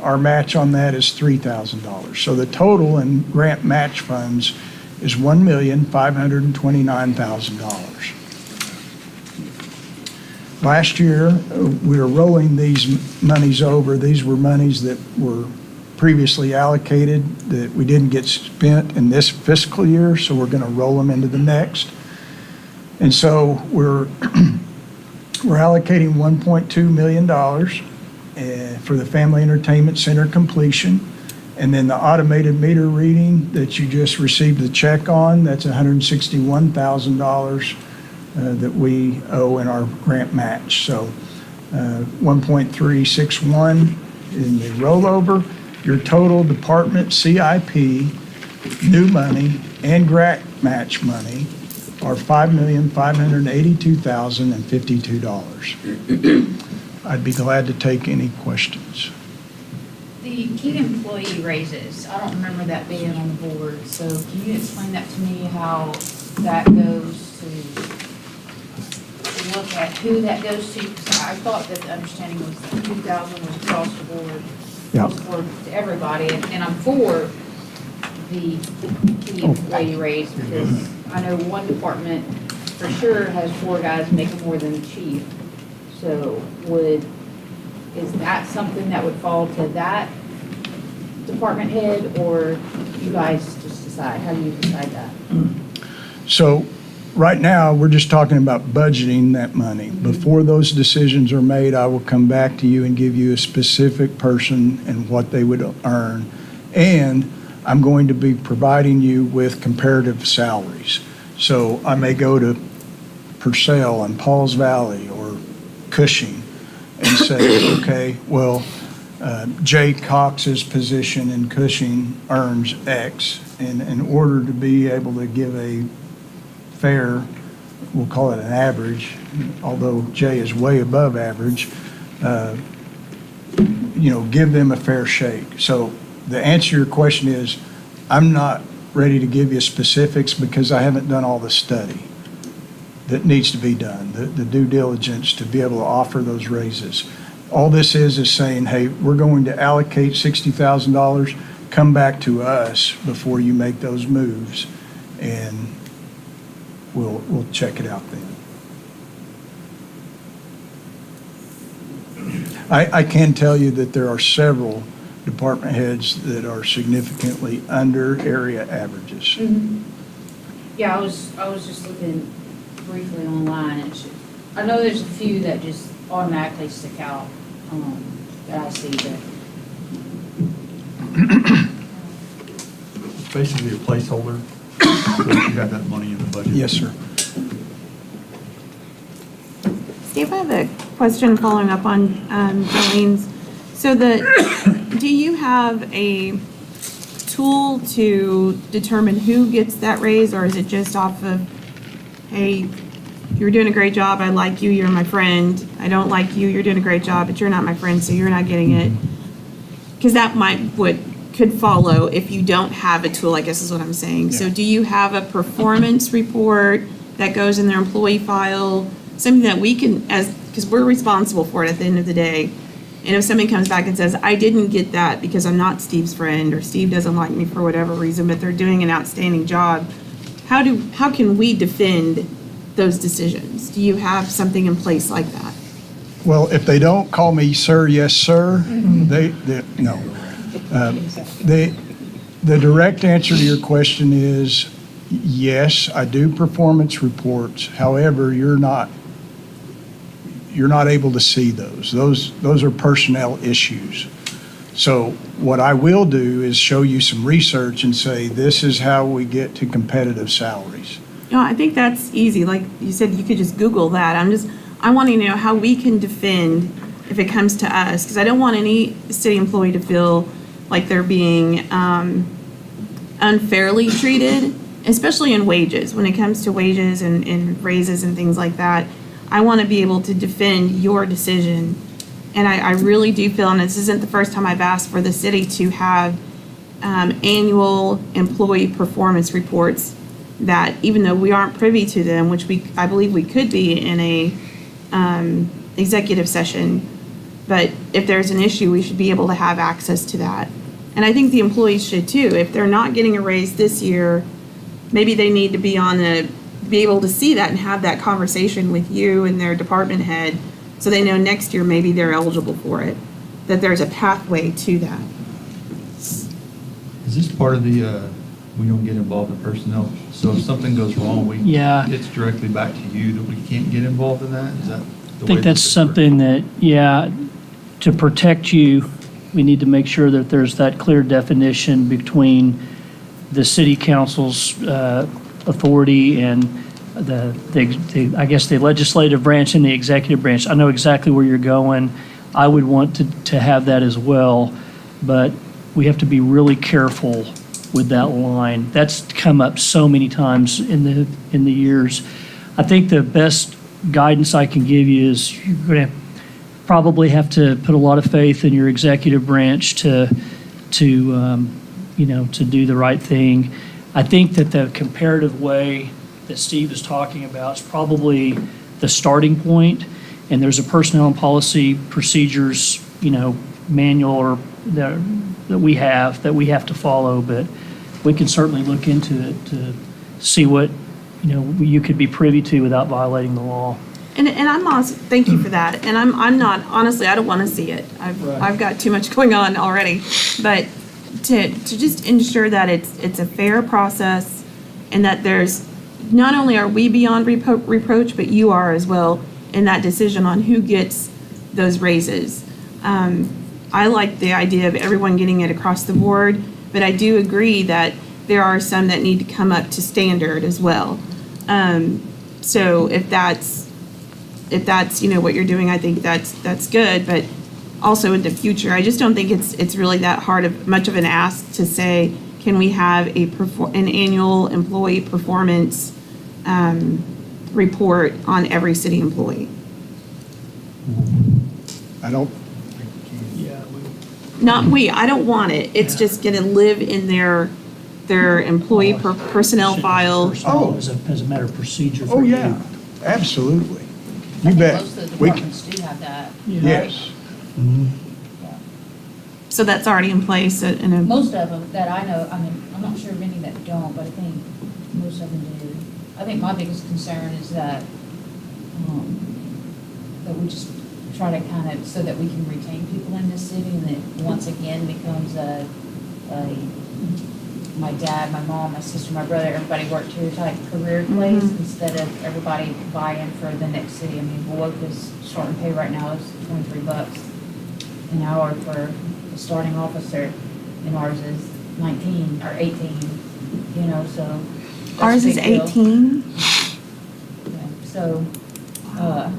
our match on that is $3,000. So the total in grant match funds is $1,529,000. Last year, we were rolling these monies over. These were monies that were previously allocated that we didn't get spent in this fiscal year, so we're going to roll them into the next. And so we're allocating $1.2 million for the Family Entertainment Center completion. And then the automated meter reading that you just received the check on, that's $161,000 that we owe in our grant match. So 1.361 in the rollover. Your total department CIP, new money, and grant match money are $5,582,052. I'd be glad to take any questions. The key employee raises, I don't remember that being on the board, so can you explain that to me, how that goes to look at who that goes to? Because I thought that the understanding was that 2,000 was across the board, Yeah. across the board to everybody, and I'm for the employee raise, because I know one department for sure has 4 guys making more than the chief. So is that something that would fall to that department head, or you guys just decide? How do you decide that? So right now, we're just talking about budgeting that money. Before those decisions are made, I will come back to you and give you a specific person and what they would earn. And I'm going to be providing you with comparative salaries. So I may go to Purcell and Pauls Valley or Cushing and say, okay, well, Jay Cox's position in Cushing earns X. And in order to be able to give a fair, we'll call it an average, although Jay is way above average, give them a fair shake. So the answer to your question is, I'm not ready to give you specifics because I haven't done all the study that needs to be done, the due diligence to be able to offer those raises. All this is saying, hey, we're going to allocate $60,000, come back to us before you make those moves, and we'll check it out then. I can tell you that there are several department heads that are significantly under area averages. Yeah, I was just looking briefly online. I know there's a few that just automatically stick out that I see that. It's basically a placeholder, so that you have that money in the budget. Yes, sir. Steve, I have a question following up on Jolene's. So do you have a tool to determine who gets that raise, or is it just off of, hey, you're doing a great job, I like you, you're my friend, I don't like you, you're doing a great job, but you're not my friend, so you're not getting it? Because that could follow if you don't have a tool, I guess is what I'm saying. So do you have a performance report that goes in their employee file, something that we can, because we're responsible for it at the end of the day. And if somebody comes back and says, I didn't get that because I'm not Steve's friend, or Steve doesn't like me for whatever reason, but they're doing an outstanding job, how can we defend those decisions? Do you have something in place like that? Well, if they don't call me sir, yes, sir, no. The direct answer to your question is, yes, I do performance reports. However, you're not able to see those. Those are personnel issues. So what I will do is show you some research and say, this is how we get to competitive salaries. No, I think that's easy. Like you said, you could just Google that. I want to know how we can defend if it comes to us, because I don't want any city employee to feel like they're being unfairly treated, especially in wages. When it comes to wages and raises and things like that, I want to be able to defend your decision. And I really do feel, and this isn't the first time I've asked for the city to have annual employee performance reports that, even though we aren't privy to them, which I believe we could be in a executive session, but if there's an issue, we should be able to have access to that. And I think the employees should too. If they're not getting a raise this year, maybe they need to be able to see that and have that conversation with you and their department head, so they know next year maybe they're eligible for it, that there's a pathway to that. Is this part of the, we don't get involved in personnel? So if something goes wrong, it's directly back to you, that we can't get involved in that? Is that the way? I think that's something that, to protect you, we need to make sure that there's that clear definition between the city council's authority and I guess the legislative branch and the executive branch. I know exactly where you're going. I would want to have that as well, but we have to be really careful with that line. That's come up so many times in the years. I think the best guidance I can give you is you're going to probably have to put a lot of faith in your executive branch to do the right thing. I think that the comparative way that Steve is talking about is probably the starting point, and there's a personnel and policy procedures, manual or that we have to follow, but we can certainly look into it to see what, you could be privy to without violating the law. And I'm also, thank you for that. And I'm not, honestly, I don't want to see it. I've got too much going on already. But to just ensure that it's a fair process and that there's, not only are we beyond reproach, but you are as well in that decision on who gets those raises. I like the idea of everyone getting it across the board, but I do agree that there are some that need to come up to standard as well. So if that's what you're doing, I think that's good, but also in the future, I just don't think it's really that much of an ask to say, can we have an annual employee performance report on every city employee? I don't, I don't want it. It's just gonna live in their employee personnel file. Oh. As a matter of procedure. oh, for you. yeah, absolutely. I You think bet. most of the We can- departments do have that. Yes. So that's already in place in a. Most of them that I know, I'm not sure of any that don't, but I think most of them do. I think my biggest concern is that we just try to kind of, so that we can retain people in this city, and it once again becomes my dad, my mom, my sister, my brother, everybody worked here type career place instead of everybody vying for the next city. Wauwoka's starting pay right now is $23 an hour for the starting officer, and ours is 19 or 18, so. that's a Ours is big deal. 18. Yeah, so, the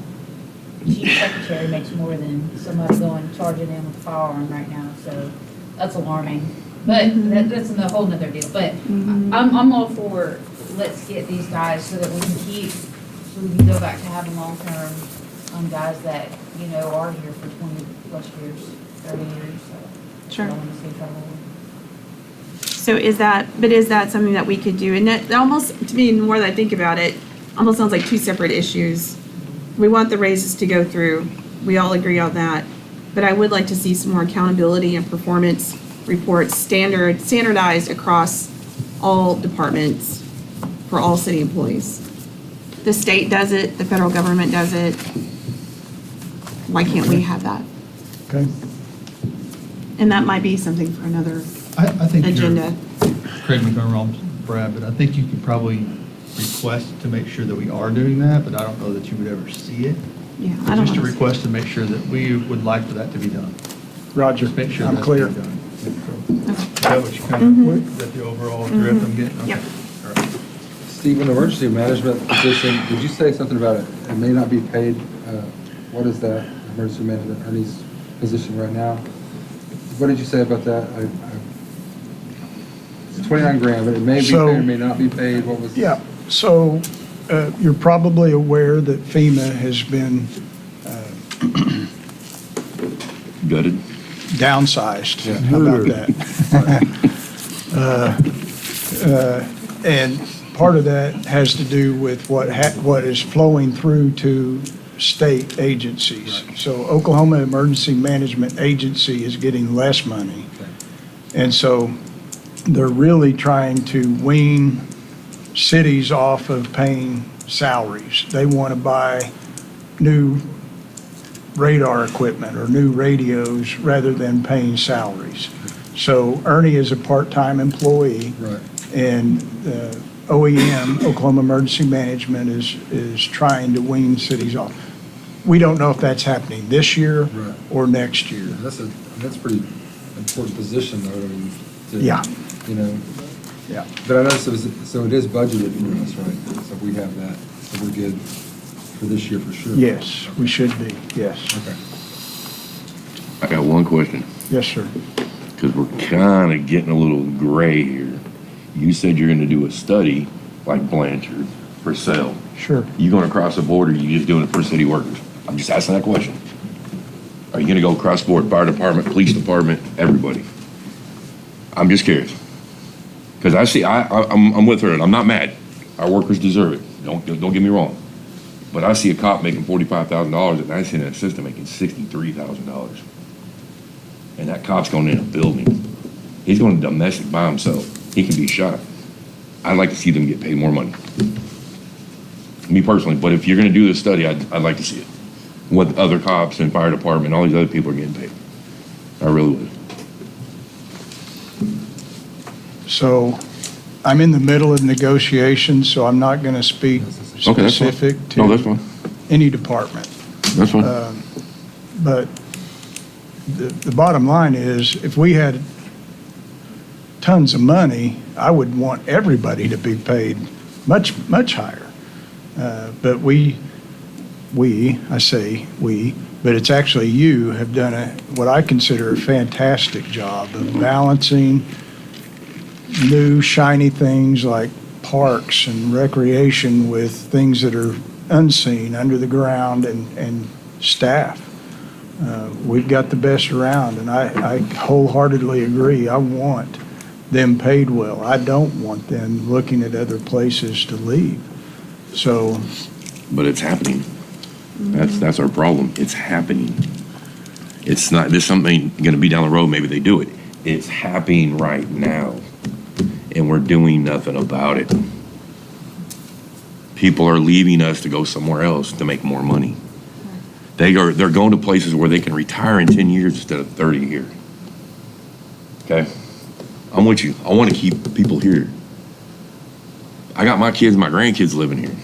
chief secretary makes more than somebody going charging in with a firearm right now, so that's alarming. But that's a whole nother deal. But I'm all for, let's get these guys so that we can go back to having long-term guys that, are here for 20 plus years, 30 years, so. Sure. I don't want to see trouble. So is that something that we could do? And that almost, to me, the more that I think about it, almost sounds like two separate issues. We want the raises to go through. We all agree on that. But I would like to see some more accountability and performance reports standardized across all departments for all city employees. The state does it, the federal government does it. Why can't we have that? Okay. And that might be something for another I think agenda. Correct me if I'm wrong, Brad, but I think you could probably request to make sure that we are doing that, but I don't know that you would ever see it. Yeah, I don't Just a know. request to make sure that we would like for that to be done. Roger, Just make sure I'm that's clear. being done. Is that what you kind of, is that the overall drift I'm getting? Okay. Yep. All right. Steve, an emergency management position, did you say something about it may not be paid? What is that, emergency management, Ernie's position right now? What did you say about that? It's 29 grand, but it may be paid or may not be paid. What was? Yeah, so you're probably aware that FEMA has been Gutted. downsized. Yeah. How about that? And part of that has to do with what is flowing through to state agencies. So Oklahoma Emergency Management Agency is getting less money. And so they're really trying to wean cities off of paying salaries. They want to buy new radar equipment or new radios rather than paying salaries. So Ernie is a part-time employee. Right. And OEM, Oklahoma Emergency Management, is trying to wean cities off. We don't know if that's happening this year Right. or next year. That's a pretty important position, though. Yeah. Yeah. But I noticed so it is budgeted for us, right? So we have that, so we're good for this year for sure. Yes, we should be, yes. Okay. I got one question, Yes, sir. because we're kind of getting a little gray here. You said you're going to do a study like Blanchard for sale. Sure. You going across the border, or you just doing it for city workers? I'm just asking that question. Are you going to go across the board, fire department, police department, everybody? I'm just curious. Because I'm with her, and I'm not mad. Our workers deserve it. Don't get me wrong. But I see a cop making $45,000 and I see an assistant making $63,000. And that cop's going in a building. He's going to domestic by himself. He can be shot. I'd like to see them get paid more money. Me personally, but if you're going to do this study, I'd like to see it. What other cops and fire department, all these other people are getting paid. I really would. So I'm in the middle of negotiations, so I'm not going to speak Okay, that's fine. specific No, to that's fine. any department. That's fine. But the bottom line is, if we had tons of money, I would want everybody to be paid much, much higher. But I say we, but it's actually you, have done what I consider a fantastic job of balancing new shiny things like parks and recreation with things that are unseen, under the ground, and staff. We've got the best around, and I wholeheartedly agree. I want them paid well. I don't want them looking at other places to leave. So, But it's happening. That's our problem. It's happening. It's not, there's something going to be down the road, maybe they do it. It's happening right now, and we're doing nothing about it. People are leaving us to go somewhere else to make more money. They're going to places where they can retire in 10 years instead of 30 here. Okay? I'm with you. I want to keep people here. I got my kids, my grandkids living here.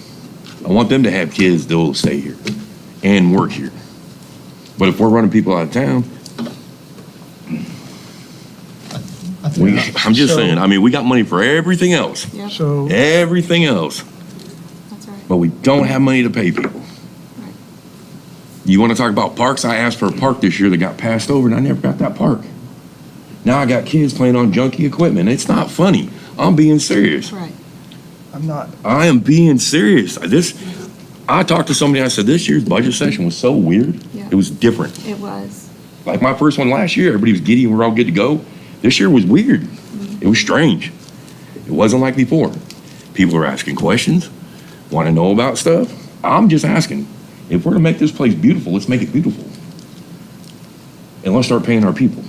I want them to have kids that will stay here and work here. But if we're running people out of town, I'm just saying, I mean, we got money for everything else. Yep, so Everything else. that's right. But we don't have money to pay people. Right. You want to talk about parks? I asked for a park this year that got passed over, and I never got that park. Now I got kids playing on junky equipment. It's not funny. I'm being serious. Right. I'm not, I am being serious. I talked to somebody, I said, this year's budget session was so weird. Yeah. It was different. It was. Like my first one last year, everybody was giddy and we were all good to go. This year was weird. It was strange. It wasn't like before. People are asking questions, want to know about stuff. I'm just asking, if we're to make this place beautiful, let's make it beautiful. And let's start paying our people.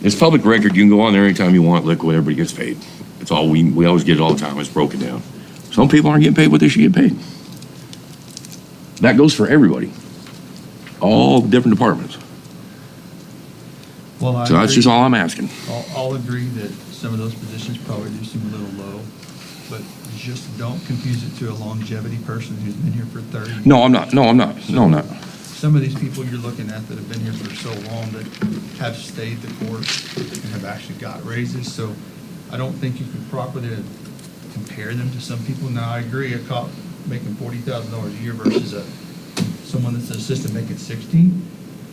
It's public record. You can go on there anytime you want, look what everybody gets paid. It's all, we always get it all the time. It's broken down. Some people aren't getting paid what they should get paid. That goes for everybody. All different departments. Well, I So that's agree. just all I'm asking. I'll agree that some of those positions probably do seem a little low, but just don't confuse it to a longevity person who's been here for 30 years. No, I'm not. No, I'm not. No, I'm not. Some of these people you're looking at that have been here for so long that have stayed the course and have actually got raises, so I don't think you can properly compare them to some people. Now, I agree, a cop making $40,000 a year versus someone that's an assistant making 16.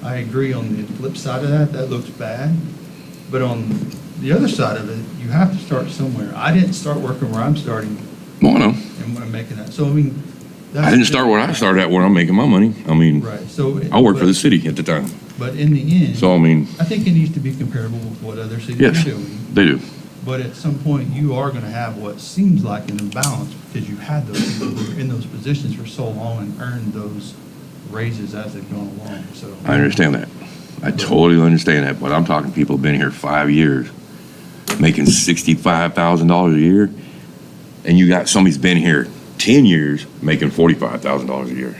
I agree on the flip side of that, that looks bad. But on the other side of it, you have to start somewhere. I didn't start working where I'm starting Well, I know. and when I'm making that. So, I mean, that's. I didn't start where I started at where I'm making my money. I mean, Right, so. I worked for the city at the time. But in the end. So, I mean, I think it needs to be comparable with what other cities yes, are doing. they do. But at some point, you are gonna have what seems like an imbalance because you had those people who were in those positions for so long and earned those raises as they've gone along, so. I understand that. I totally understand that, but I'm talking people who've been here 5 years, making $65,000 a year, and you got somebody's been here 10 years, making $45,000 a year.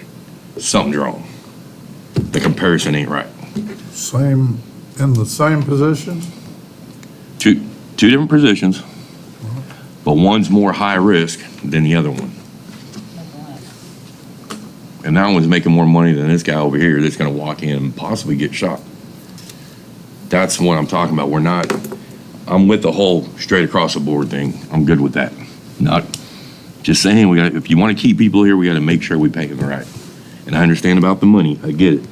Something's wrong. The comparison ain't right. Same, in the same position? Two different positions, but one's more high risk than the other one. And that one's making more money than this guy over here that's gonna walk in and possibly get shot. That's what I'm talking about. I'm with the whole straight across the board thing. I'm good with that. Not just saying, if you want to keep people here, we gotta make sure we pay them right. And I understand about the money, I get it.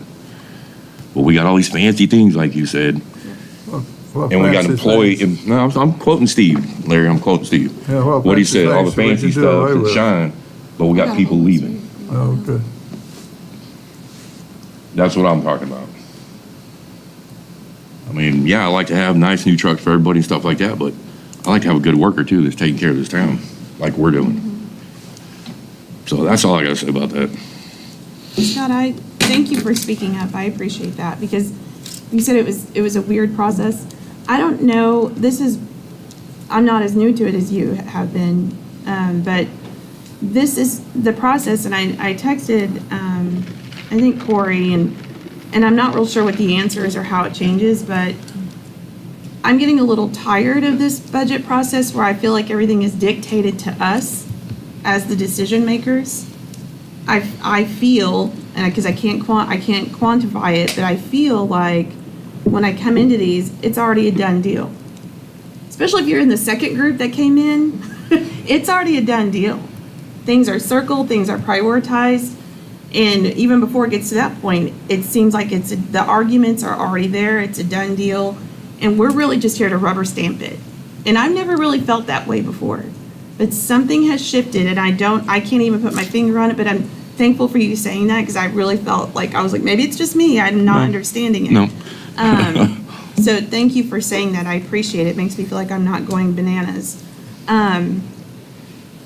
But we got all these fancy things, like you said, What and we got fancy employee, things? no, I'm quoting Steve, Larry, I'm quoting Steve. Yeah, What he said, all the things fancy would you do away stuff with? that shine, but we got people leaving. Oh, good. That's what I'm talking about. I mean, yeah, I like to have nice new trucks for everybody and stuff like that, but I like to have a good worker too that's taking care of this town, like we're doing. So that's all I gotta say about that. Scott, I thank you for speaking up. I appreciate that because you said it was a weird process. I don't know, I'm not as new to it as you have been, but this is the process, and I texted, I think Corey, and I'm not real sure what the answer is or how it changes, but I'm getting a little tired of this budget process where I feel like everything is dictated to us as the decision makers. I feel, and because I can't quantify it, but I feel like when I come into these, it's already a done deal. Especially if you're in the second group that came in, it's already a done deal. Things are circled, things are prioritized, and even before it gets to that point, it seems like the arguments are already there, it's a done deal, and we're really just here to rubber stamp it. And I've never really felt that way before. But something has shifted, and I can't even put my finger on it, but I'm thankful for you saying that, because I really felt like, I was like, maybe it's just me, I'm not understanding it. No. So thank you for saying that, I appreciate it, it makes me feel like I'm not going bananas.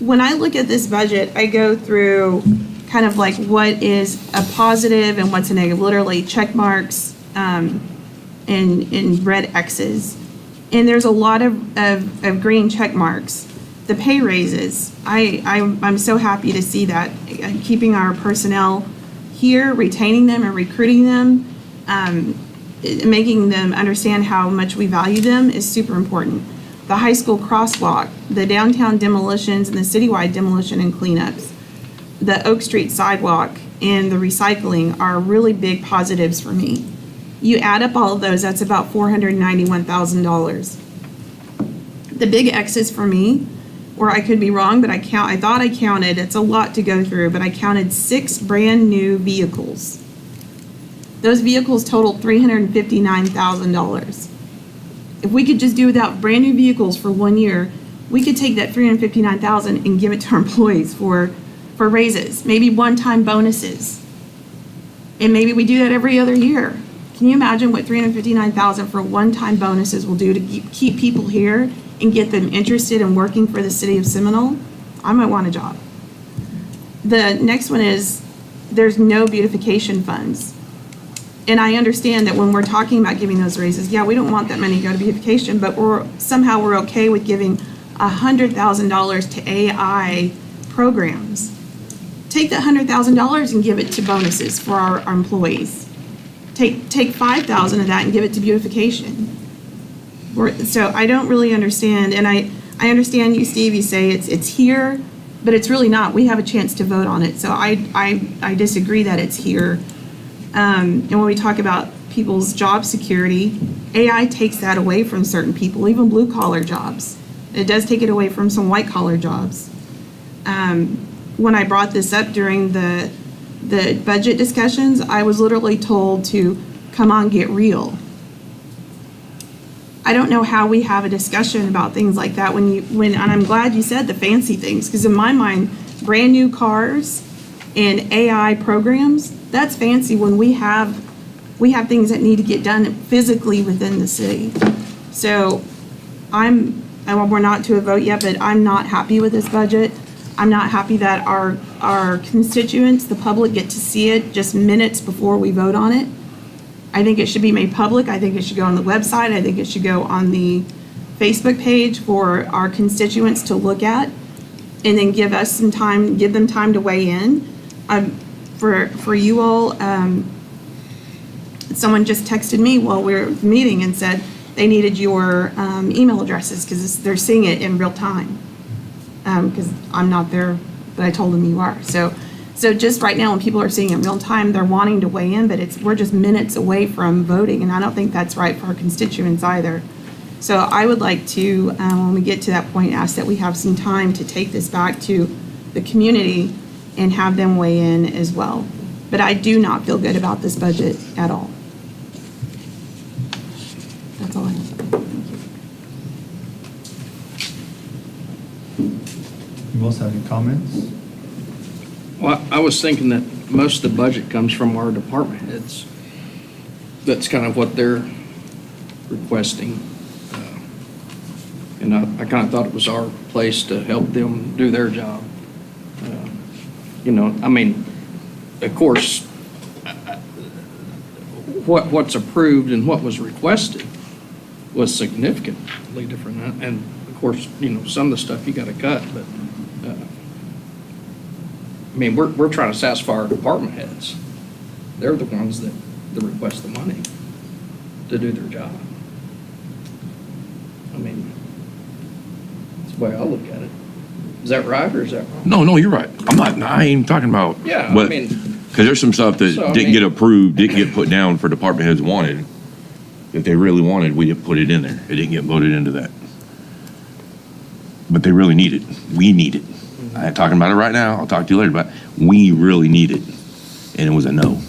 When I look at this budget, I go through kind of like what is a positive and what's a negative, literally check marks, and red X's. And there's a lot of green check marks. The pay raises, I'm so happy to see that. Keeping our personnel here, retaining them and recruiting them, making them understand how much we value them is super important. The high school crosswalk, the downtown demolitions and the citywide demolition and cleanups, the Oak Street sidewalk and the recycling are really big positives for me. You add up all of those, that's about $491,000. The big X's for me, or I could be wrong, but I thought I counted, it's a lot to go through, but I counted 6 brand new vehicles. Those vehicles totaled $359,000. If we could just do without brand new vehicles for 1 year, we could take that $359,000 and give it to our employees for raises, maybe one-time bonuses. And maybe we do that every other year. Can you imagine what $359,000 for one-time bonuses will do to keep people here and get them interested in working for the city of Seminole? I might want a job. The next one is there's no beautification funds. And I understand that when we're talking about giving those raises, yeah, we don't want that money to go to beautification, but we're okay with giving $100,000 to AI programs. Take that $100,000 and give it to bonuses for our employees. Take $5,000 of that and give it to beautification. So I don't really understand, and I understand you, Steve, you say it's here, but it's really not. We have a chance to vote on it, so I disagree that it's here. And when we talk about people's job security, AI takes that away from certain people, even blue-collar jobs. It does take it away from some white-collar jobs. When I brought this up during the budget discussions, I was literally told to come on, get real. I don't know how we have a discussion about things like that and I'm glad you said the fancy things, because in my mind, brand new cars and AI programs, that's fancy when we have things that need to get done physically within the city. So we're not to a vote yet, but I'm not happy with this budget. I'm not happy that our constituents, the public, get to see it just minutes before we vote on it. I think it should be made public. I think it should go on the website. I think it should go on the Facebook page for our constituents to look at, and then give us some time, give them time to weigh in. For you all, someone just texted me while we were meeting and said they needed your email addresses because they're seeing it in real time. Because I'm not there, but I told them you are. So just right now, when people are seeing it in real time, they're wanting to weigh in, but we're just minutes away from voting, and I don't think that's right for our constituents either. So I would like to, when we get to that point, ask that we have some time to take this back to the community and have them weigh in as well. But I do not feel good about this budget at all. That's all I have. Thank you. You else have any comments? Well, I was thinking that most of the budget comes from our department heads. That's kind of what they're requesting. And I kind of thought it was our place to help them do their job. You know, I mean, of course, what's approved and what was requested was significantly different. And of course, you know, some of the stuff you got to cut, but, I mean, we're trying to satisfy our department heads. They're the ones that request the money to do their job. I mean, that's the way I look at it. Is that right or is that wrong? No, you're right. I ain't even talking about. Yeah, I but- mean. Because there's some stuff that So, I didn't mean- get approved, didn't get put down for department heads wanted. If they really wanted, we didn't put it in there. It didn't get voted into that. But they really need it. We need it. I ain't talking about it right now. I'll talk to you later, but we really need it. And it was a no.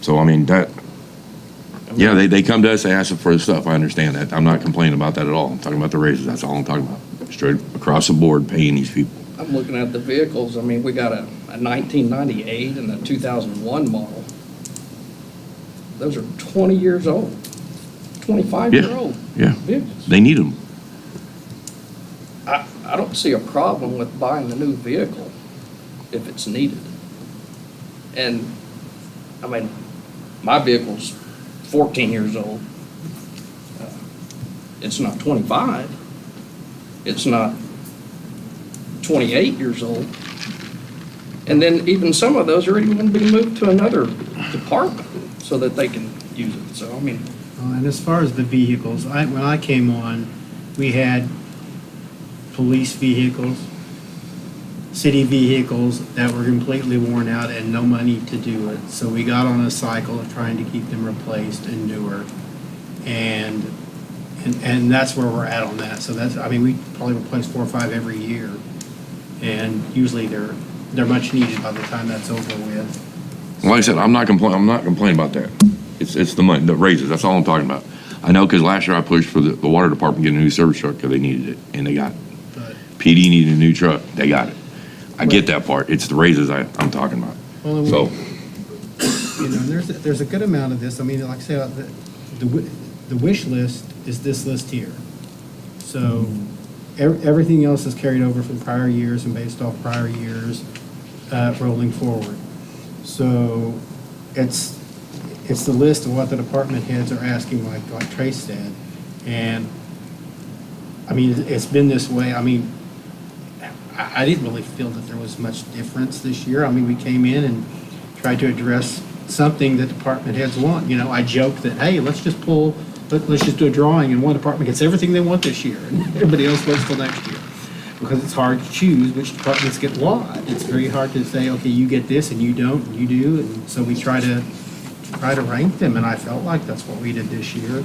So, I mean, yeah, they come to us, they ask us for the stuff. I understand that. I'm not complaining about that at all. I'm talking about the raises. That's all I'm talking about. Straight across the board, paying these people. I'm looking at the vehicles. I mean, we got a 1998 and a 2001 model. Those are 20 years old, 25-year-old Yeah, vehicles. they need them. I don't see a problem with buying a new vehicle if it's needed. And, I mean, my vehicle's 14 years old. It's not 25. It's not 28 years old. And then even some of those are even going to be moved to another department so that they can use it. So, I mean, And as far as the vehicles, when I came on, we had police vehicles, city vehicles that were completely worn out and no money to do it. So we got on a cycle of trying to keep them replaced and newer. And that's where we're at on that. So that's, I mean, we probably replace 4 or 5 every year. And usually they're much needed by the time that's over with. Like I said, I'm not complaining about that. It's the money, the raises, that's all I'm talking about. I know, because last year I pushed for the water department to get a new service truck because they needed it, and they got it. But, PD needed a new truck, they got it. I get that part, it's the raises I'm talking about. well, and So, you know, and there's a good amount of this. I mean, like I say, the wish list is this list here. So everything else is carried over from prior years and based off prior years, rolling forward. So it's the list of what the department heads are asking, like Trace said. And, I mean, it's been this way. I mean, I didn't really feel that there was much difference this year. I mean, we came in and tried to address something that department heads want. You know, I joked that, hey, let's just do a drawing and one department gets everything they want this year and everybody else waits till next year. Because it's hard to choose which departments get what. It's very hard to say, okay, you get this and you don't and you do. And so we try to rank them, and I felt like that's what we did this year.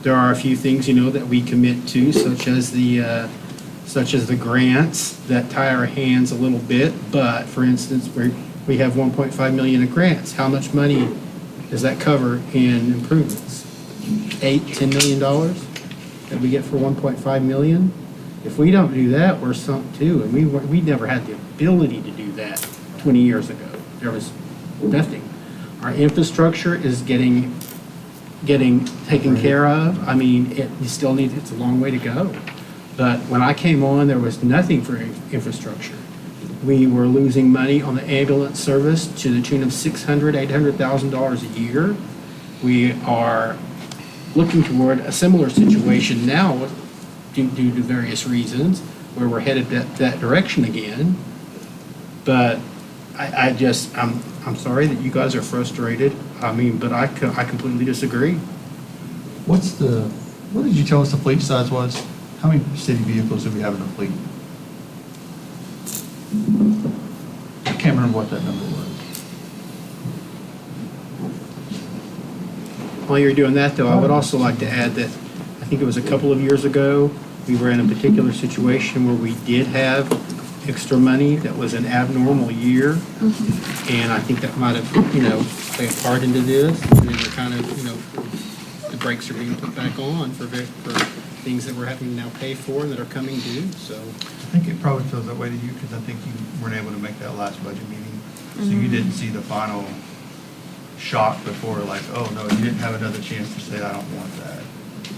There are a few things, you know, that we commit to, such as the grants that tie our hands a little bit. But for instance, we have 1.5 million in grants. How much money does that cover in improvements? $10 million that we get for 1.5 million? If we don't do that, we're sunk too. And we never had the ability to do that 20 years ago. There was nothing. Our infrastructure is getting taken care of. I mean, it's a long way to go. But when I came on, there was nothing for infrastructure. We were losing money on the ambulance service to the tune of $600,000, $800,000 a year. We are looking toward a similar situation now due to various reasons, where we're headed that direction again. But I'm sorry that you guys are frustrated. I mean, but I completely disagree. What did you tell us the fleet size was? How many city vehicles do we have in the fleet? I can't remember what that number was. While you're doing that, though, I would also like to add that I think it was a couple of years ago, we were in a particular situation where we did have extra money that was an abnormal year. And I think that might have, played a part into this. And then we're kind of, the brakes are being put back on for things that we're having to now pay for and that are coming due, so. I think it probably feels that way to you because I think you weren't able to make that last budget meeting. So you didn't see the final shock before, like, oh, no, you didn't have another chance to say, I don't want that.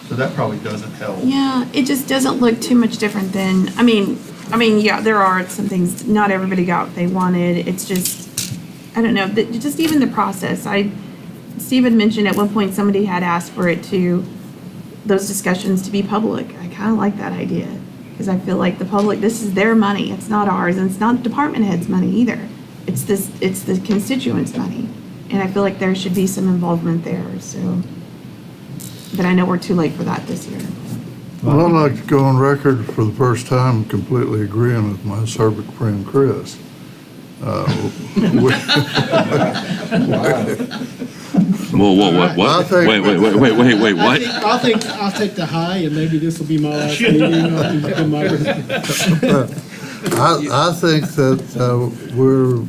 So that probably doesn't help. Yeah, it just doesn't look too much different than, I mean, I mean, yeah, there are some things, not everybody got what they wanted. It's just, I don't know, just even the process. Steve had mentioned at one point somebody had asked for those discussions to be public. I kind of like that idea because I feel like the public, this is their money. It's not ours, and it's not the department head's money either. It's the constituents' money. And I feel like there should be some involvement there, so. But I know we're too late for that this year. Well, I'd like to go on record for the first time completely agreeing with my Serbic friend Chris. What? I think- Wait, what? I'll take the high, and maybe this will be my last meeting. I think that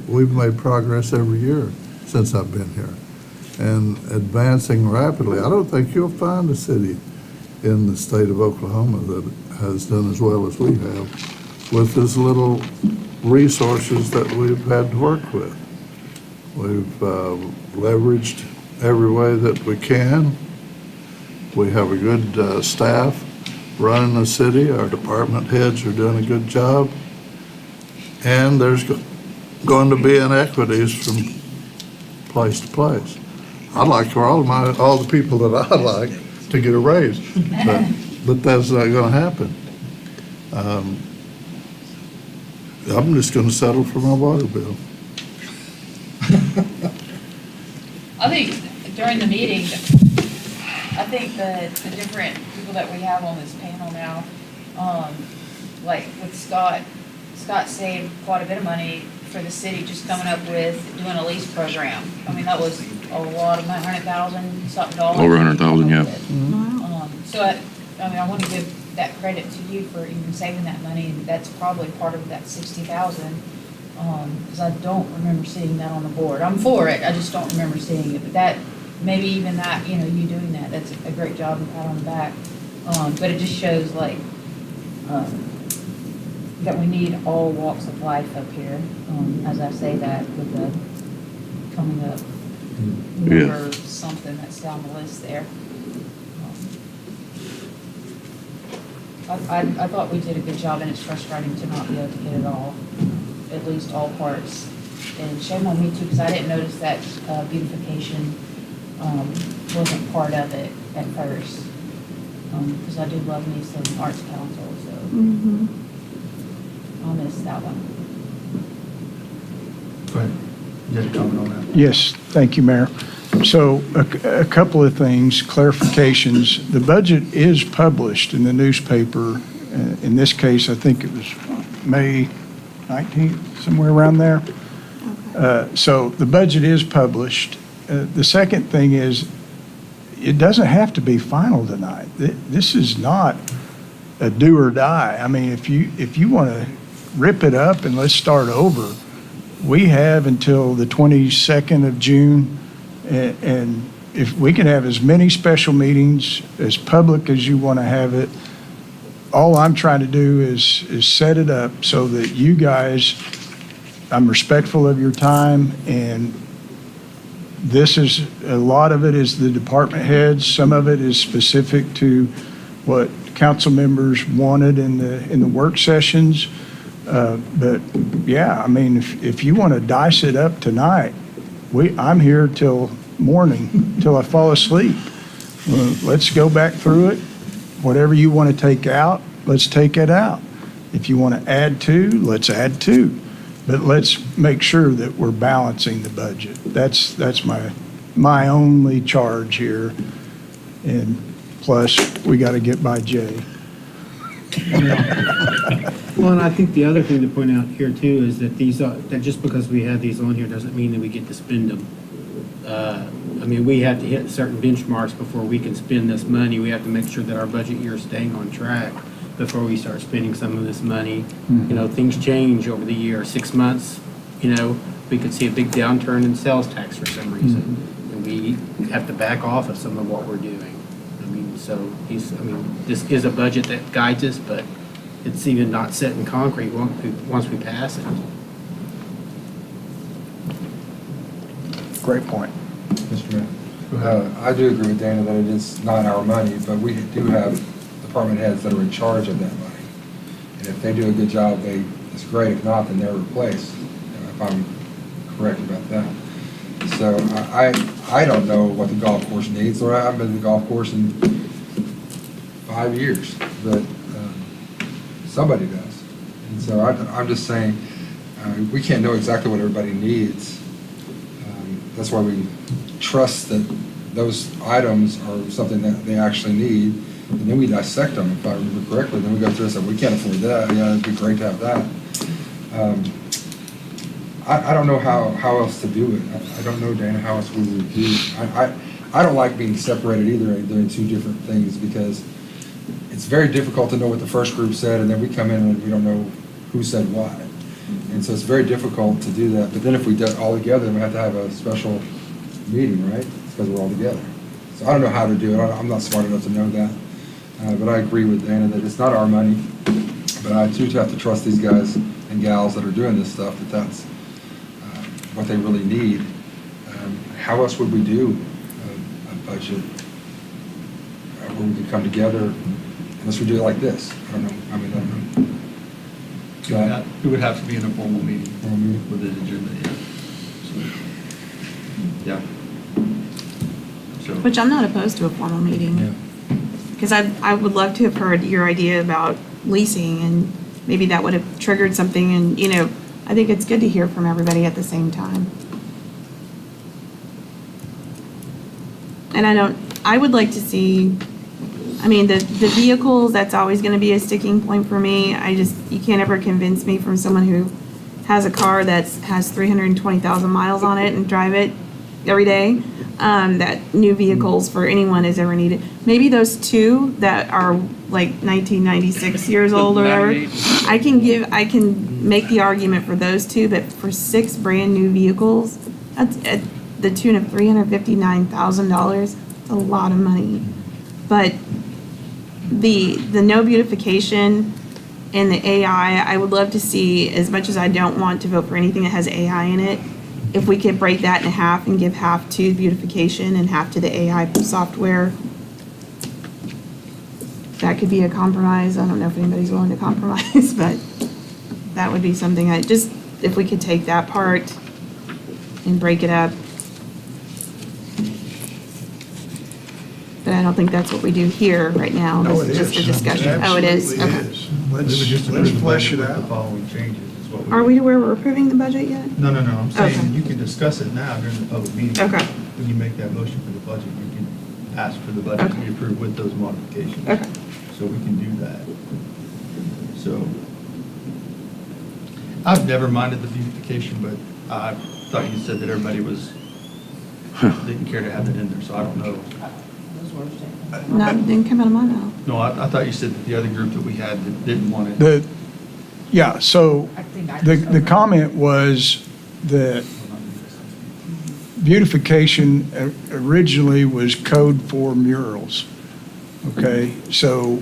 we've made progress every year since I've been here, and advancing rapidly. I don't think you'll find a city in the state of Oklahoma that has done as well as we have with as little resources that we've had to work with. We've leveraged every way that we can. We have a good staff running the city. Our department heads are doing a good job. And there's going to be inequities from place to place. I'd like for all the people that I like to get a raise, but that's not going to happen. I'm just going to settle for my water bill. I think during the meeting, I think the different people that we have on this panel now, like with Scott saved quite a bit of money for the city just coming up with doing a lease program. I mean, that was a lot of money, $100,000 something dollars. Over 100,000, yeah. So I want to give that credit to you for even saving that money, and that's probably part of that 60,000. Because I don't remember seeing that on the board. I'm for it, I just don't remember seeing it, but that, maybe even that, you doing that, that's a great job and pat on the back. But it just shows like, that we need all walks of life up here, as I say that with the coming up number something that's down the list there. I thought we did a good job, and it's frustrating to not be able to get it all, at least all parts. And shame on me too, because I didn't notice that beautification wasn't part of it at first. Because I do love me some arts council, so I'll miss that one. Go ahead. You had a comment on that? Yes, thank you, Mayor. So a couple of things, clarifications. The budget is published in the newspaper. In this case, I think it was May 19th, somewhere around there. So the budget is published. The second thing is, it doesn't have to be final tonight. This is not a do or die. I mean, if you want to rip it up and let's start over, we have until the 22nd of June. And if we can have as many special meetings, as public as you want to have it, all I'm trying to do is set it up so that you guys, I'm respectful of your time, and this is, a lot of it is the department heads, some of it is specific to what council members wanted in the work sessions. But yeah, I mean, if you want to dice it up tonight, I'm here till morning, till I fall asleep. Let's go back through it. Whatever you want to take out, let's take it out. If you want to add to, let's add to. But let's make sure that we're balancing the budget. That's my only charge here. And plus, we got to get by Jay. Well, and I think the other thing to point out here too is that that just because we have these on here doesn't mean that we get to spend them. I mean, we have to hit certain benchmarks before we can spend this money. We have to make sure that our budget year is staying on track before we start spending some of this money. Things change over the year. 6 months, we could see a big downturn in sales tax for some reason. And we have to back off of some of what we're doing. This is a budget that guides us, but it's even not set in concrete once we pass it. Great point. Mr. Mayor, I do agree with Dana that it is not our money, but we do have department heads that are in charge of that money. And If they do a good job, it's great. If not, then they're replaced, if I'm correct about that. So I don't know what the golf course needs, or I haven't been to the golf course in 5 years, but somebody does. And so I'm just saying, we can't know exactly what everybody needs. That's why we trust that those items are something that they actually need, and then we dissect them, if I remember correctly. Then we go through and say, we can't afford that. Yeah, it'd be great to have that. I don't know how else to do it. I don't know, Dana, how else we would do it. I don't like being separated either, doing two different things, because it's very difficult to know what the first group said, and then we come in and we don't know who said what. And so it's very difficult to do that. But then if we do it all together, then we have to have a special meeting, right? It's because we're all together. So I don't know how to do it. I'm not smart enough to know that. But I agree with Dana that it's not our money. But I too have to trust these guys and gals that are doing this stuff, that's what they really need. How else would we do a budget where we could come together unless we do it like this? I don't know. I mean, I don't know. It would have to be in a formal meeting Formal meeting? with an agenda, yeah. So, yeah. So, Which I'm not opposed to a formal meeting. Yeah. Because I would love to have heard your idea about leasing, and maybe that would have triggered something, and, I think it's good to hear from everybody at the same time. And I would like to see, the vehicles, that's always gonna be a sticking point for me. You can't ever convince me from someone who has a car that has 320,000 miles on it and drive it every day, that new vehicles for anyone is ever needed. Maybe those two that are like 1996 years old or whatever, I can make the argument for those two, but for 6 brand-new vehicles, that's at the tune of $359,000, a lot of money. But the no beautification and the AI, I would love to see, as much as I don't want to vote for anything that has AI in it, if we could break that in half and give half to beautification and half to the AI software. That could be a compromise. I don't know if anybody's willing to compromise, but that would be something if we could take that part and break it up. But I don't think that's what we do here right now. No, This it is just a is. discussion. Oh, it is? Absolutely Okay. is. we would just Let's approve the flesh it budget with out. the following changes is what we. Are we to where we're approving the budget yet? No, I'm saying Okay. you can discuss it now during the public meeting. Okay. When you make that motion for the budget, you can ask for the budget to be Okay. approved with those modifications. Okay. So we can do that. So, I've never minded the beautification, but I thought you said that everybody didn't care to have it in there, so I don't know. No, it didn't come out of my mouth. No, I thought you said that the other group that we had that didn't want it. So the comment was that beautification originally was code for murals. Okay, so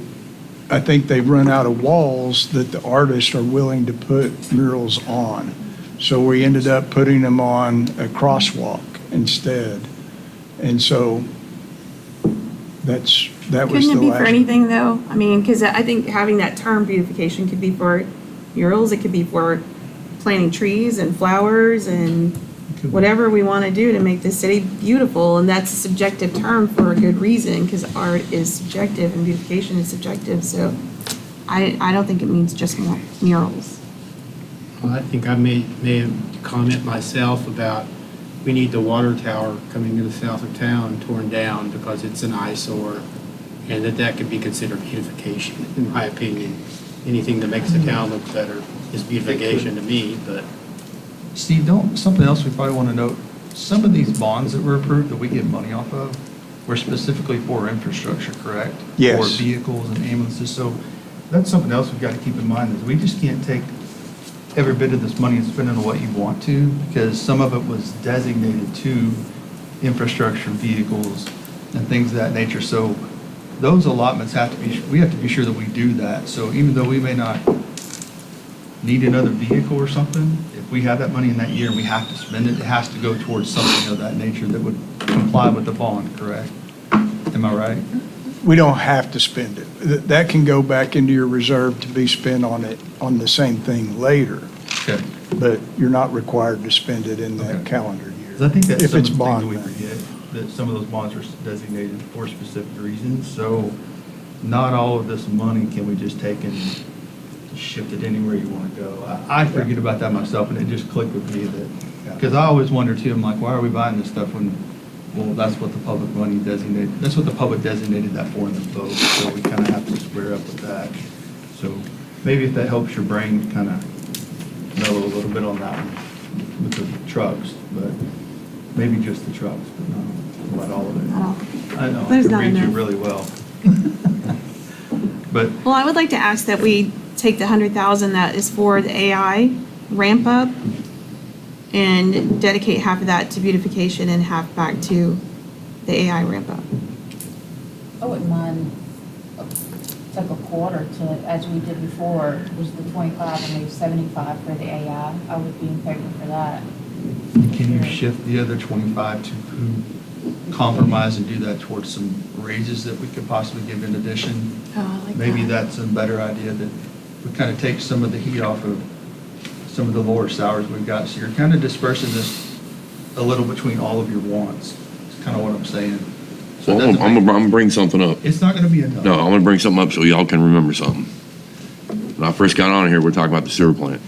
I think they've run out of walls that the artists are willing to put murals on. So we ended up putting them on a crosswalk instead. And so that was the Couldn't it be for last. anything, though? Because I think having that term beautification could be for murals, it could be for planting trees and flowers and whatever we want to do to make the city beautiful, and that's a subjective term for a good reason, because art is subjective and beautification is subjective, so I don't think it means just murals. Well, I think I may have comment myself about, we need the water tower coming to the south of town torn down because it's an eyesore, and that could be considered beautification, in my opinion. Anything that makes the town look better is beautification to me, but Steve, something else we probably want to note, some of these bonds that were approved that we get money off of were specifically for infrastructure, correct? Yes. For vehicles and ambulances, so that's something else we've got to keep in mind, is we just can't take every bit of this money and spend it on what you want to, because some of it was designated to infrastructure, vehicles, and things of that nature, so those allotments we have to be sure that we do that, so even though we may not need another vehicle or something, if we have that money in that year and we have to spend it, it has to go towards something of that nature that would comply with the bond, correct? Am I right? we don't have to spend it. That can go back into your reserve to be spent on it, on the same thing later, Okay. but you're not required to spend it in that Okay. calendar year. 'Cause I think that's If some of it's the things bond that we money. forget, that some of those bonds are designated for specific reasons. So not all of this money can we just take and shift it anywhere you want to go. I forget about that myself, and it just clicked with me that, because I always wonder too, I'm like, why are we buying this stuff when, well, that's what the public money designated, that's what the public designated that for in the vote, so we kind of have to square up with that. So maybe if that helps your brain kind of mellow a little bit on that one with the trucks, but maybe just the trucks, but not all of it. Not all. I know, I There's can not read you enough. really well. But, Well, I would like to ask that we take the 100,000 that is for the AI ramp up and dedicate half of that to beautification and half back to the AI ramp up. I wouldn't mind like a quarter to, as we did before, was the 25 and maybe 75 for the AI. I would be in favor for that. can you shift the other 25 to who compromise and do that towards some raises that we could possibly give in addition? Oh, I like Maybe that. that's a better idea, that we kind of take some of the heat off of some of the lower salaries we've got. So you're kind of dispersing this a little between all of your wants. It's kind of what I'm saying. So it Well, doesn't I'm make- gonna bring something up. It's not going to be enough. No, I'm gonna bring something up so y'all can remember something. When I first got on here, we're talking about the sewer plant.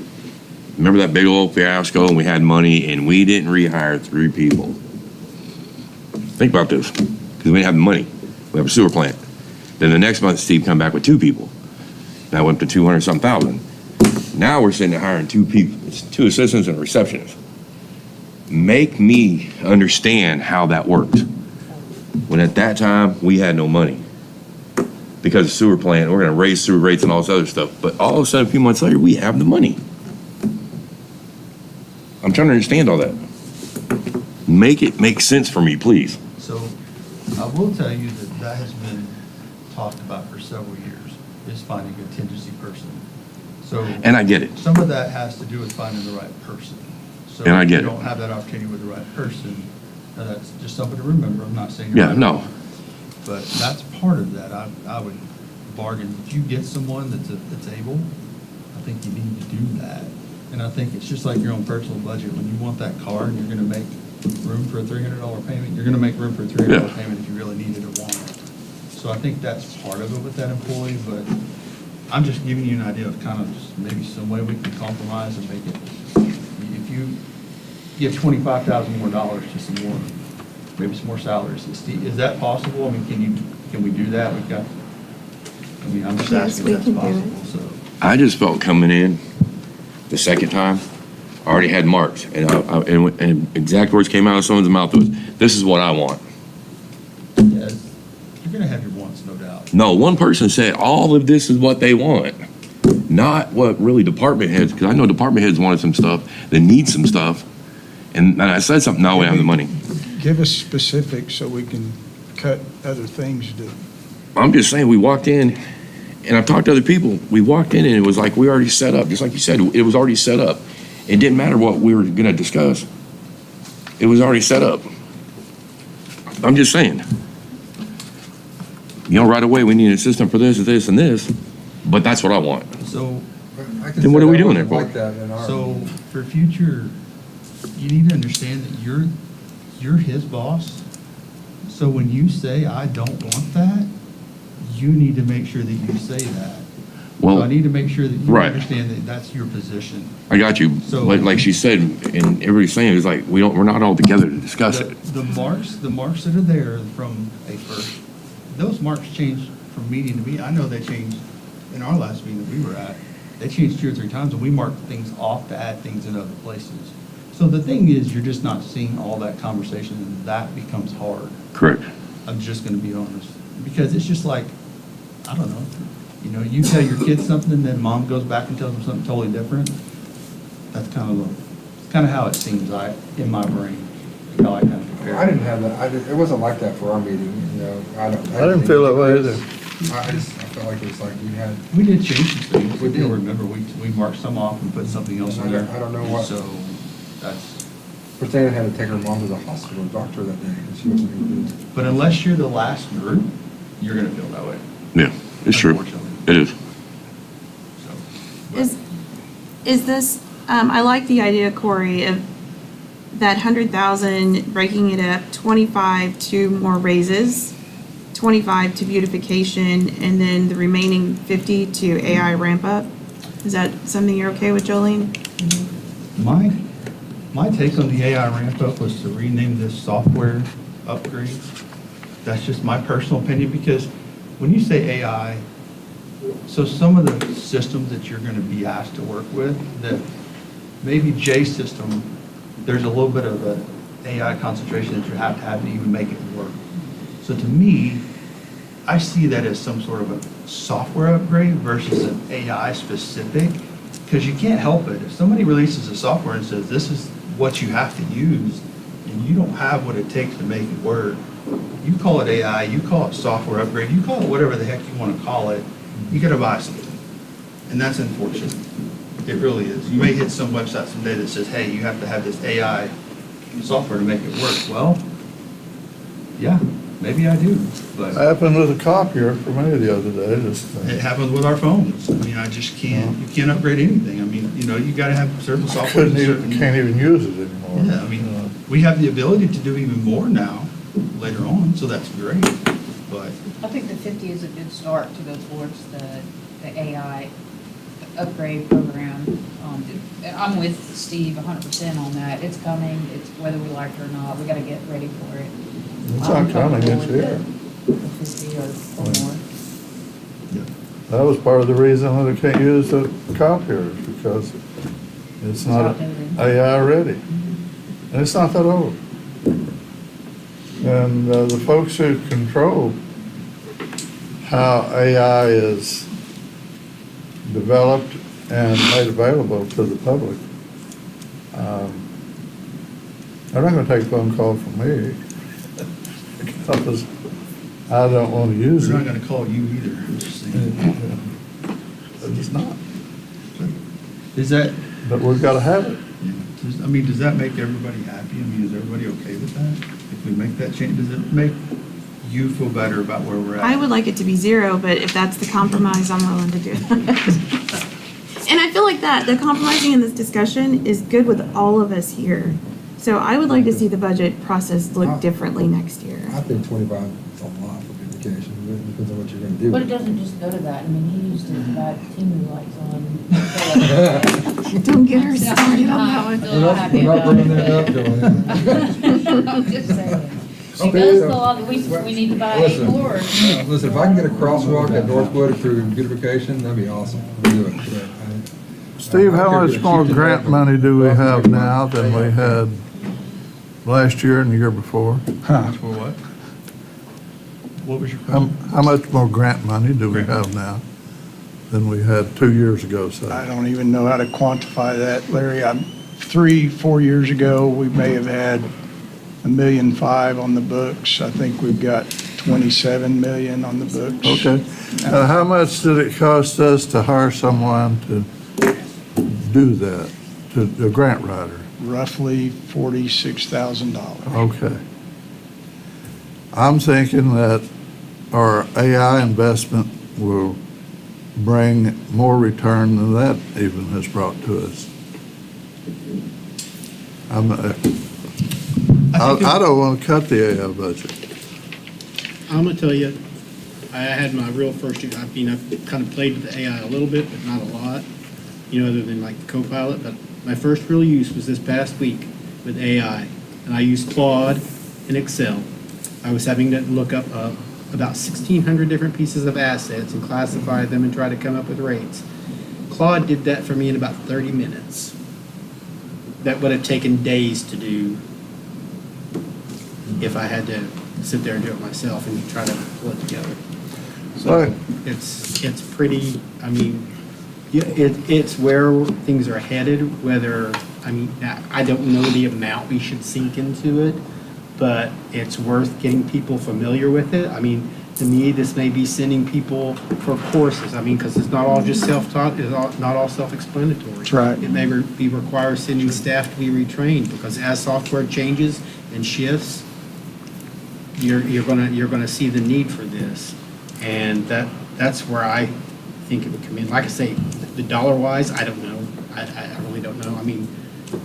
Remember that big old fiasco, and we had money, and we didn't rehire 3 people? Think about this, because we didn't have the money. We have a sewer plant. Then the next month, Steve come back with 2 people. That went to 200-some thousand. Now we're sitting there hiring 2 people, it's 2 assistants and a receptionist. Make me understand how that works. When at that time, we had no money. Because of sewer plant, we're gonna raise sewer rates and all this other stuff. But all of a sudden, a few months later, we have the money. I'm trying to understand all that. Make it make sense for me, please. So I will tell you that that has been talked about for several years, is finding a contingency person. So. And I get it. Some of that has to do with finding the right person. So And I get if you it. don't have that opportunity with the right person, that's just something to remember. I'm not saying you're Yeah, right or no. wrong, but that's part of that. I would bargain, if you get someone that's able, I think you need to do that. And I think it's just like your own personal budget. When you want that car and you're gonna make room for a $300 payment, you're gonna make room for a $300 Yeah. payment if you really need it or want it. So I think that's part of it with that employee, but I'm just giving you an idea of kind of just maybe some way we can compromise and make it, if you give $25,000 more dollars to some more, maybe some more salaries. Is that possible? I mean, can we do that? We've got, I mean, I'm just Yes, asking we if can that's do possible, so. I just felt coming in the second time, I already had marks, and exact words came out of someone's mouth was, "This is what I want." Yeah, you're gonna have your wants, no doubt. No, one person said all of this is what they want, not what really department heads, because I know department heads wanted some stuff, they need some stuff, and I said something, no, we don't have the money. Give us specifics so we can cut other things to. I'm just saying, we walked in, and I've talked to other people, we walked in and it was like we already set up, just like you said, it was already set up. It didn't matter what we were gonna discuss. It was already set up. I'm just saying. You know, right away, we need an assistant for this, this, and this, but that's what I want. So, I can Then what say are we that doing there wasn't for? like that in our- so for future, you need to understand that you're his boss. So when you say, I don't want that, you need to make sure that you say that. So I Well, need to make sure that you right. understand that that's your position. I got you, So- like she said, and everybody's saying, it's like, we're not all together to discuss it. The marks that are there from a first, those marks change from meeting to meeting. I know they changed in our last meeting that we were at. They changed 2 or 3 times, and we marked things off to add things in other places. So the thing is, you're just not seeing all that conversation, and that becomes hard. Correct. I'm just gonna be honest, because it's just like, I don't know, you tell your kids something, and then mom goes back and tells them something totally different. That's kind of how it seems in my brain, how I kind of compare. I didn't have that, it wasn't like that for our meeting, I didn't feel that way either. I felt like it was like you had, We did change some things. We We did, did. remember, we marked some off and put something else in there. I don't know what- So that's, Christina had to take her mom to the hospital, doctor that day, and she wasn't able to do it. but unless you're the last group, you're gonna feel that way. Yeah, it's true. Unfortunately. It is. So, but- Is this, I like the idea, Corey, of that 100,000, breaking it up, 25 to more raises, 25 to beautification, and then the remaining 50 to AI ramp up. Is that something you're okay with, Jolene? My take on the AI ramp up was to rename this software upgrade. That's just my personal opinion, because when you say AI, so some of the systems that you're gonna be asked to work with, that maybe J system, there's a little bit of a AI concentration that you have to even make it work. So to me, I see that as some sort of a software upgrade versus an AI specific, because you can't help it. If somebody releases a software and says, this is what you have to use, and you don't have what it takes to make it work, you call it AI, you call it software upgrade, you call it whatever the heck you want to call it, you gotta buy something. And that's unfortunate. It really is. You may hit some website someday that says, hey, you have to have this AI software to make it work. Well, yeah, maybe I do, but Happened with a copier for me the other day, it happens with our phones. I mean, I just can't, you can't upgrade anything. I mean, you gotta have certain software. can't even use it anymore. Yeah, I mean, we have the ability to do even more now, later on, so that's great, but I think the 50 is a good start to go towards the AI upgrade program. I'm with Steve 100% on that. It's coming. It's whether we like it or not. We got to get ready for it. It's not coming, it's here. The 50 or more. That was part of the reason that I can't use the copiers, because it's not outdated. AI ready. And it's not that old. And the folks who control how AI is developed and made available to the public, they're not gonna take a phone call from me, because I don't want to use we're it. not gonna call you either. I'm just saying. It's not. Is that, But we've got to have it. I mean, does that make everybody happy? I mean, is everybody okay with that? If we make that change, does it make you feel better about where we're at? I would like it to be 0, but if that's the compromise, I'm willing to do that. And I feel like the compromising in this discussion is good with all of us here. So I would like to see the budget process look differently next year. I think 25 is a lot for beautification, it depends on what you're gonna do. But it doesn't just go to that. I mean, he used to buy Timu lights on. Don't get her started on that one. Still not happy about it. I'm just saying. She does a lot, we need to buy 8 more. Listen, if I can get a crosswalk at Northwood through beautification, that'd be awesome. We'll do it. Steve, how much more grant money do we have now than we had last year and the year before? For what? What was your question? How much more grant money do we have now than we had 2 years ago, say? I don't even know how to quantify that, Larry. 3-4 years ago, we may have had $1.5 million on the books. I think we've got 27 million on the books. Okay. How much did it cost us to hire someone to do that, a grant writer? Roughly $46,000. Okay. I'm thinking that our AI investment will bring more return than that even has brought to us. I don't want to cut the AI budget. I'm gonna tell you, I had my real first, I've kind of played with the AI a little bit, but not a lot, other than like the Copilot, but my first real use was this past week with AI, and I used Claude and Excel. I was having to look up about 1,600 different pieces of assets and classify them and try to come up with rates. Claude did that for me in about 30 minutes. That would have taken days to do if I had to sit there and do it myself and try to pull it together. So Right. it's pretty, I mean, it's where things are headed, whether, I don't know the amount we should sink into it, but it's worth getting people familiar with it. I mean, to me, this may be sending people for courses, because it's not all just self-taught, it's not all self-explanatory. That's right. It may require sending staff to be retrained, because as software changes and shifts, you're gonna see the need for this. And that's where I think it would come in. Like I say, the dollar wise, I don't know. I really don't know. I mean,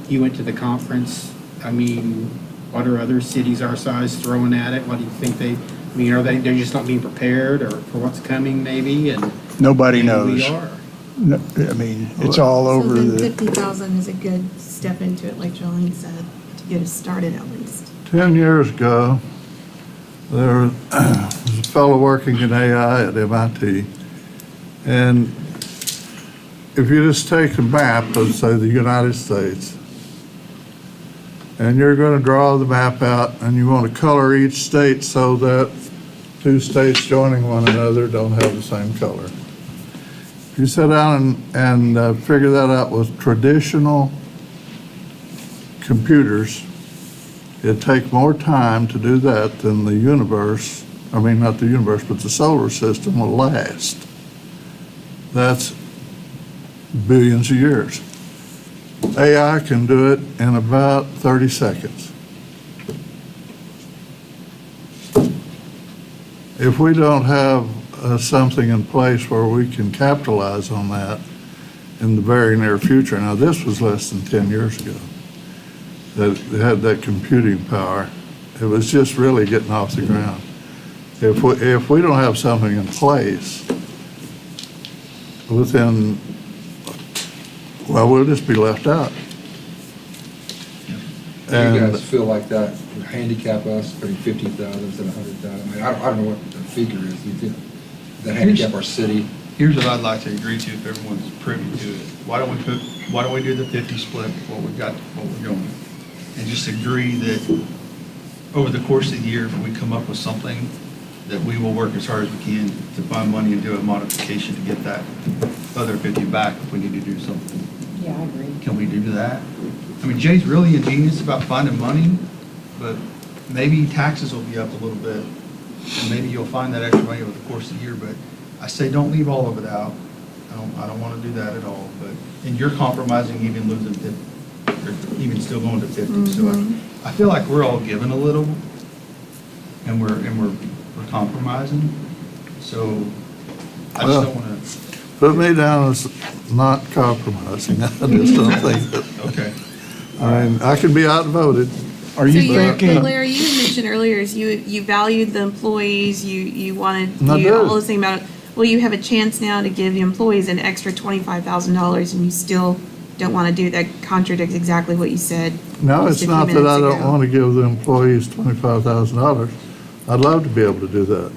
you went to the conference. I mean, what are other cities our size throwing at it? What do you think I mean, they're just not being prepared or for what's coming maybe? And Nobody maybe we knows. are. No, I mean, it's all over So then the, 50,000 is a good step into it, like Jolene said, to get us started at least. 10 years ago, there was a fellow working in AI at MIT, and if you just take a map of, say, the United States, and you're going to draw the map out, and you want to color each state so that two states joining one another don't have the same color. If you sit down and figure that out with traditional computers, it'd take more time to do that than the universe, I mean, not the universe, but the solar system will last. That's billions of years. AI can do it in about 30 seconds. If we don't have something in place where we can capitalize on that in the very near future, now this was less than 10 years ago, that it had that computing power. It was just really getting off the ground. If we don't have something in place within, well, we'll just be left out. Do you And guys feel like that would handicap us, putting 50,000 instead of 100,000? I mean, I don't know what the figure is. You think that handicap our city? Here's what I'd like to agree to if everyone's privy to it. Why don't we do the 50 split, what we've got, what we're doing? And just agree that over the course of the year, if we come up with something, that we will work as hard as we can to find money and do a modification to get that other 50 back if we need to do something. Yeah, I agree. Can we do that? I mean, Jay's really ingenious about finding money, but maybe taxes will be up a little bit, and maybe you'll find that extra money over the course of the year, but I say don't leave all of it out. I don't want to do that at all, but, and you're compromising even losing 50, or even still going to 50, so I feel like we're all giving a little, and we're compromising, so I just don't want to. put me down as not compromising. I just don't think that, Okay. I mean, I could be outvoted. are So you thinking? Larry, you had mentioned earlier is you valued the employees, you wanted, I you do. all this thing about it. Well, you have a chance now to give the employees an extra $25,000 and you still don't want to do that. Contradicts exactly what you said. No, just it's a few not that I minutes don't ago. want to give the employees $25,000. I'd love to be able to do that.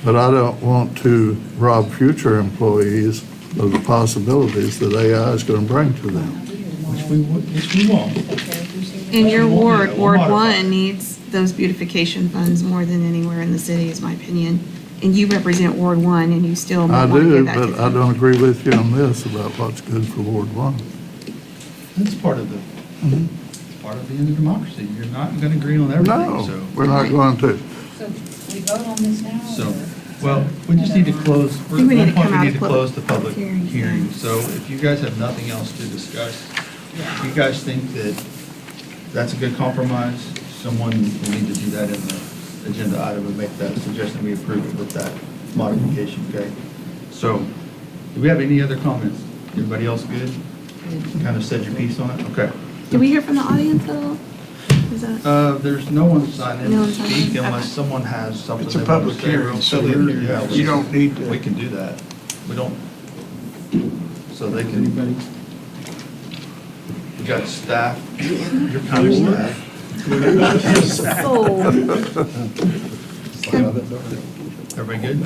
But I don't want to rob future employees of the possibilities that AI is going to bring to them. Which we won't. In your We'll do ward, that. We'll Ward modify it. 1 needs those beautification funds more than anywhere in the city, is my opinion. And you represent Ward 1 and you still I want to do, give that to but I them. don't agree with you on this about what's good for Ward 1. That's part of the end of democracy. You're not going to agree on everything, No, so. we're not going to. So we vote on this now? So, or- well, we just need to close, I think we need to come out we of need to public close the public hearing. hearing. So if you guys have nothing else to discuss, if you guys think that that's a good compromise, someone will need to do that in the agenda item and make that suggestion, we approve it with that modification, okay? So, do we have any other comments? Everybody else good? Kind of said your piece on it? Okay. Did we hear from the audience at all? Is that? There's no one signed in No to one signed speak in? unless Okay. someone has something. It's a they want to public say real hearing, so quick. you're- Yeah, you don't need to- We can do that. We don't, so they can. Anybody? We got staff. You're kind of staff. Everybody good?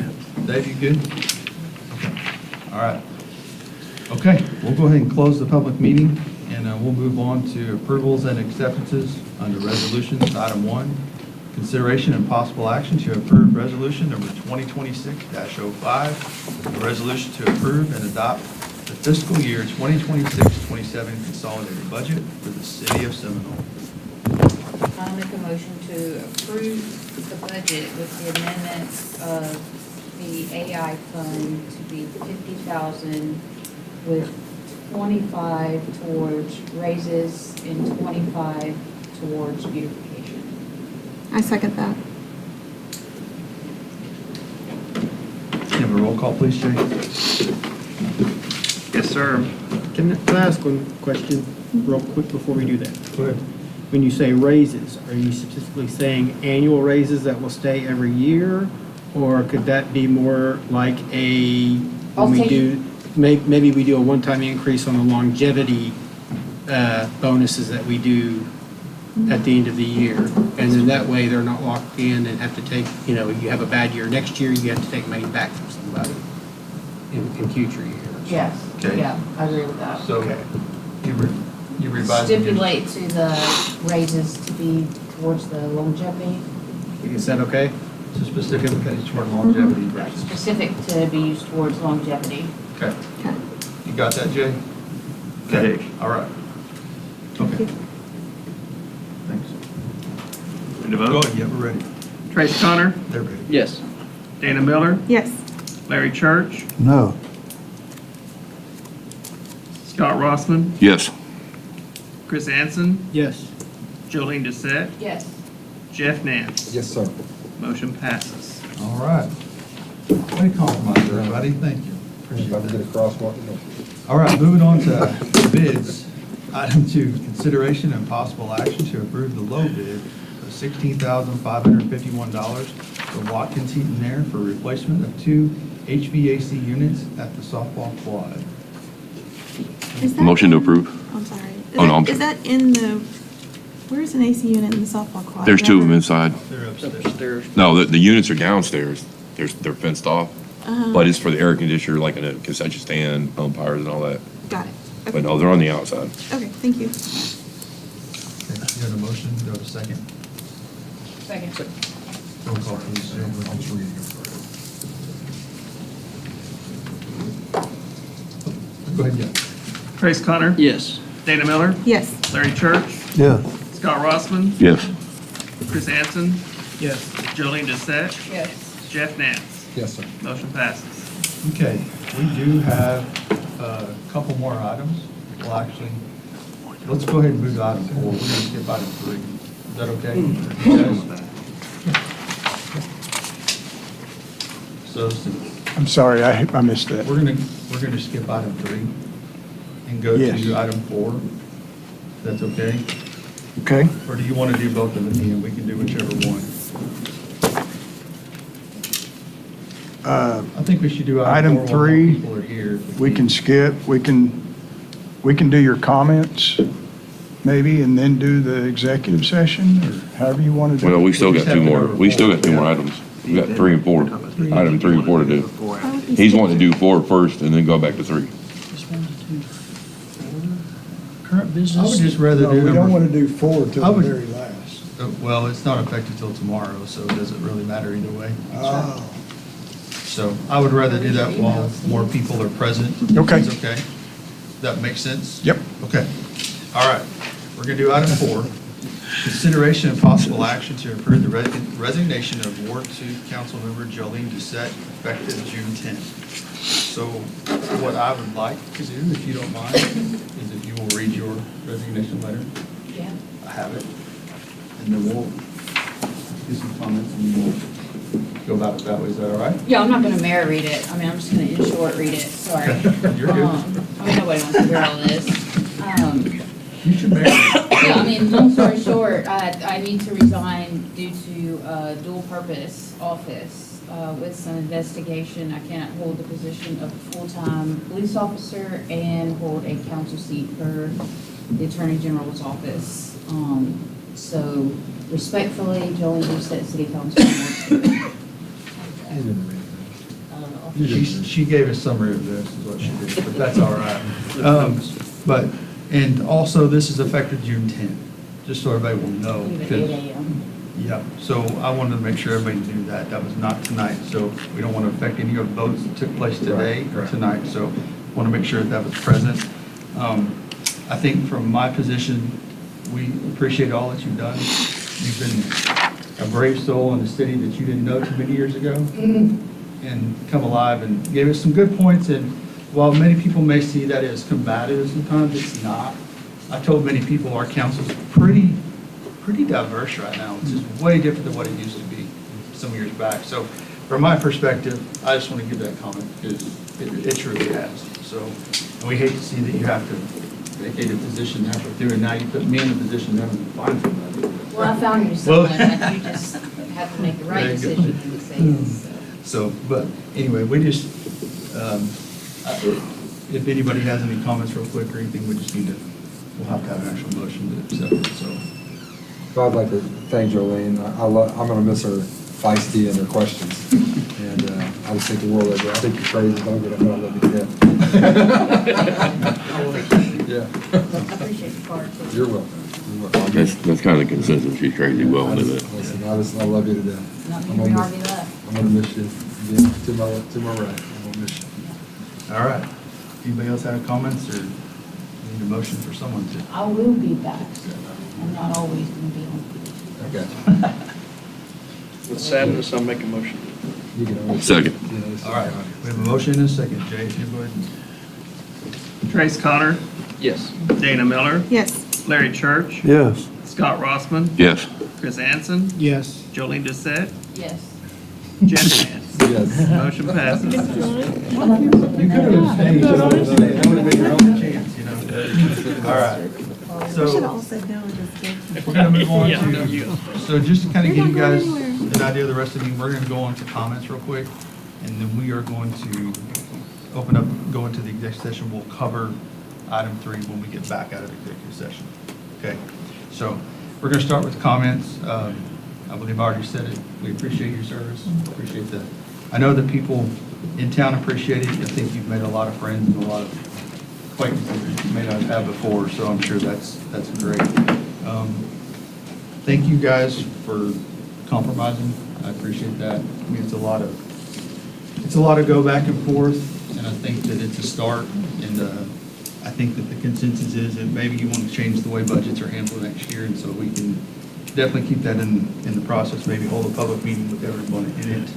Dave, you good? Okay. All right. Okay, we'll go ahead and close the public meeting, and we'll move on to approvals and acceptances under resolutions. Item 1, consideration and possible action to approve resolution number 2026-05, a resolution to approve and adopt the fiscal year 2026-27 consolidated budget for the city of Seminole. I'll make a motion to approve the budget with the amendments of the AI fund to be 50,000 with 25 towards raises and 25 towards beautification. I second that. have a roll call, please, Jay? Yes, sir. Can I ask one question real quick before we do that? Go ahead. When you say raises, are you specifically saying annual raises that will stay every year? Or could that be more like when we do, maybe we do a one-time increase on the longevity bonuses that we do at the end of the year? And then that way, they're not locked in and have to take, you have a bad year next year, you have to take money back from somebody in future years. Yes, Okay. yeah, I agree with that. So you revised. Stipulate to the raises to be towards the longevity, Is that okay? So specific toward longevity like versus. specific to be used towards longevity. Okay. You got that, Jay? Okay, all right. Okay. Thanks. Ready to Go vote? ahead, yeah, we're ready. Trace Connor, They're ready. Yes. Dana Miller, Yes. Larry Church, No. Scott Rossman, Yes. Chris Anson, Yes. Jolene Doucette, Yes. Jeff Nance. Yes, sir. Motion passes. All right. Way to compromise, everybody. Thank you. Appreciate If I can get that. a crosswalk, no. All right, moving on to bids. Item 2, consideration and possible action to approve the low bid of $16,551 for Watkins Heat and Air for replacement of 2 HVAC units at the softball quad. Is that Motion to in- approve. I'm sorry. Oh, no, I'm Is that in the, where's an AC unit in the softball quad? There's 2 of them inside. They're upstairs. Upstairs. No, the units are downstairs. They're fenced off. Uh-huh. But it's for the air conditioner, like in a concession stand, umpires and all that. Got it. But Okay. no, they're on the outside. Okay, thank you. Okay, you have a motion, do you have a second? Second. Roll call, please. Go ahead, yeah. Trace Connor, Yes. Dana Miller, Yes. Larry Church, Yes. Scott Rossman, Yes. Chris Anson, Yes. Jolene Doucette, Yes. Jeff Nance. Yes, sir. Motion passes. Okay, we do have a couple more items. Well, actually, let's go ahead and move to item 4. We're going to skip item 3. Is that okay? Yes. So I'm sorry, I missed that. we're going to skip item 3 and go Yes. to item 4. That's okay? Okay? Or do you want to do both of them, Ian? We can do whichever one. I think we should do Item item 4 while more 3, people are here. if We can skip, we can do your comments, maybe, and then do the executive session, or however you want to do it. Well, we still got 2 more. We still got 2 more items. We got 3 and 4. Item 3 and 4 to do. He's wanting to do 4 first and then go back to 3. Just wanted to do current I business. would just rather No, do we don't number. want to do 4 till I the would- very last. Well, it's not effective till tomorrow, so it doesn't really matter either way. Oh, So I would rather do that while more people are present. Okay. That's okay? That makes sense? Yep. Okay. All right. We're going to do item 4. Consideration and possible action to approve the resignation of Ward 2 Councilmember Jolene Doucette effective June 10th. So what I would like to do, if you don't mind, is if you will read your resignation letter. Yeah. I have it. And then we'll do some comments and we'll go about it that way. Is that all right? Yeah, I'm not gonna mayor read it. I mean, I'm just gonna in short read it, sorry. You're good. I mean, nobody wants to hear all this. You should marry me. Yeah, I mean, long story short, I need to resign due to dual purpose office. With some investigation, I cannot hold the position of a full-time police officer and hold a council seat for the Attorney General's office. So respectfully, Jolene Doucette, City Council. She gave a summary of this, is what she did, but that's all right. And also, this is effective June 10th, just so everybody will know. Leave at because- 8 a.m. Yeah, so I wanted to make sure everybody knew that. That was not tonight, so we don't want to affect any of the votes that took place today or tonight, so want to make sure that was present. I think from my position, we appreciate all that you've done. You've been a brave soul in the city that you didn't know too many years ago, and come alive and gave us some good points. And while many people may see that as combative, sometimes it's not. I told many people our council's pretty diverse right now. It's just way different than what it used to be some years back. So from my perspective, I just want to give that comment because it truly has. So, and we hate to see that you have to vacate a position halfway through, and now you put me in a position to find somebody. Well, I found you someone, but you just have to make the right There you go. decision and say yes, so. So, but anyway, we just, if anybody has any comments real quick or anything, we just need to, we'll have to have an actual motion to accept it, so. So I'd like to thank Jolene. I'm going to miss her feisty and her questions. And I just think the world of her. I think you're crazy. Don't get it, but I love you. Yeah. I appreciate the card. You're welcome. You're welcome. That's kind of the consensus. She's crazy well into it. Listen, I love you to death. Not I'm many gonna RV miss- left. I'm gonna miss you. Yeah, to my right. I'm gonna miss you. All right. Anybody else have comments or need a motion for someone to? I will be back, so I'm not always gonna be on. Okay. With sadness, I'll make a motion. You can always. Second. You know, All right, we have a motion and a second. Jay, if you would. Trace Connor, Yes. Dana Miller, Yes. Larry Church, Yes. Scott Rossman, Yes. Chris Anson, Yes. Jolene Doucette, Yes. Jeff Nance. Yes. Motion passes. You could have abstained. That would have been your only chance, you know? All right. We should So all said no and just did. we're going to move on Yeah, no, to, you go. so just to kind of You're give you not guys going anywhere. an idea of the rest of the meeting, we're going to go on to comments real quick. And then we are going to open up, go into the executive session. We'll cover item 3 when we get back out of executive session. Okay, so we're going to start with comments. I believe I already said it. We appreciate your service. Appreciate that. I know that people in town appreciate it. I think you've made a lot of friends and a lot of acquaintances that you may not have before, so I'm sure that's great. Thank you guys for compromising. I appreciate that. I mean, it's a lot of go back and forth, and I think that it's a start. And I think that the consensus is that maybe you want to change the way budgets are handled next year, and so we can definitely keep that in the process. Maybe hold a public meeting with everyone in it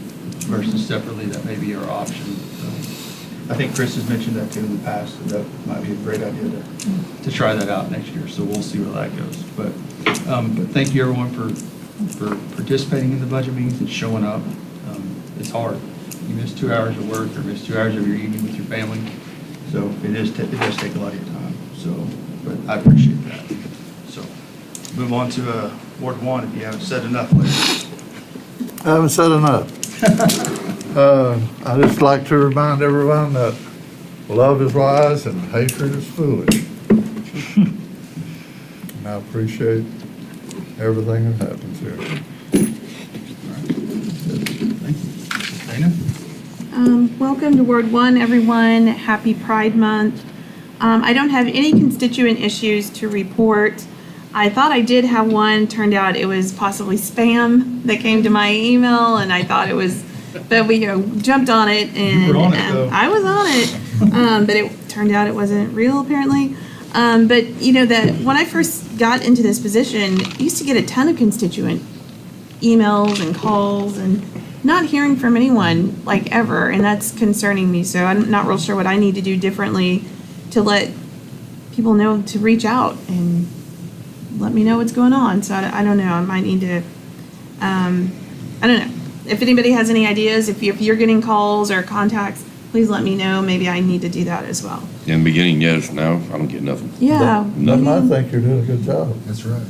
versus separately. That may be our option. I think Chris has mentioned that too in the past, so that might be a great idea to try that out next year. So we'll see where that goes. But thank you everyone for participating in the budget meetings and showing up. It's hard. You miss 2 hours of work or miss 2 hours of your evening with your family. So it does take a lot of your time. So, but I appreciate that. So move on to Ward 1 if you haven't said enough lately. I haven't said enough. I just like to remind everyone that love is wise and hatred is foolish. And I appreciate everything that happens here. Thank you. Dana? Welcome to Ward 1, everyone. Happy Pride Month. I don't have any constituent issues to report. I thought I did have one. Turned out it was possibly spam that came to my email, and I thought it was, but we jumped on it, and You were on it, though. I was on it. But it turned out it wasn't real, apparently. But that when I first got into this position, I used to get a ton of constituent emails and calls, and not hearing from anyone like ever, and that's concerning me. So I'm not real sure what I need to do differently to let people know to reach out and let me know what's going on. So I don't know. I might need to. I don't know. If anybody has any ideas, if you're getting calls or contacts, please let me know. Maybe I need to do that as well. In the beginning, yes. Now I don't get nothing. Yeah. But I maybe- think you're doing a good job. That's right.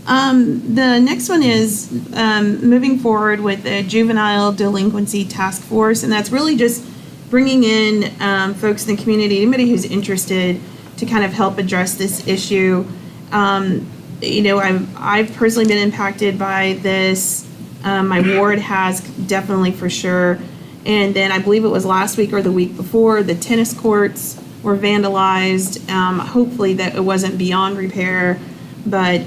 The next one is moving forward with the Juvenile Delinquency Task Force, and that's really just bringing in folks in the community, anybody who's interested, to kind of help address this issue. I've personally been impacted by this. My ward has definitely for sure. And then I believe it was last week or the week before, the tennis courts were vandalized. Hopefully that it wasn't beyond repair, but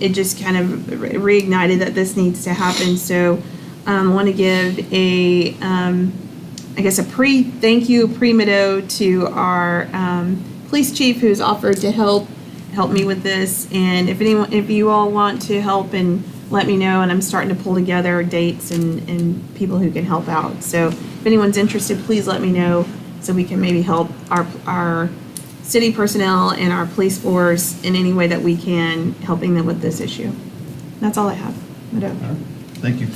it just kind of reignited that this needs to happen. So I want to give a thank you pre-Mido to our police chief who's offered to help me with this. And if you all want to help, and let me know, and I'm starting to pull together dates and people who can help out. So if anyone's interested, please let me know so we can maybe help our city personnel and our police force in any way that we can, helping them with this issue. That's all I have. Mido. All right. Thank you.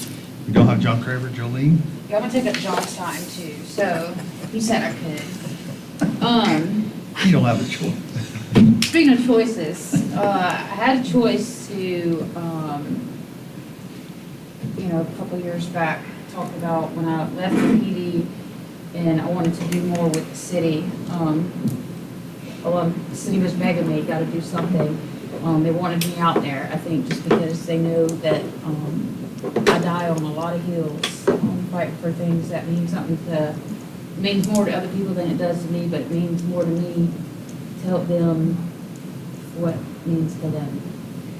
We don't have John Craver, Jolene? Yeah, I'm gonna take up John's time too, so he said I could. You don't have a choice. Speaking of choices, I had a choice to, a couple years back, talk about when I left the PD and I wanted to do more with the city. The city was begging me, gotta do something. They wanted me out there, I think, just because they know that, I die on a lot of hills, fighting for things that mean something means more to other people than it does to me, but it means more to me to help them what it means to them.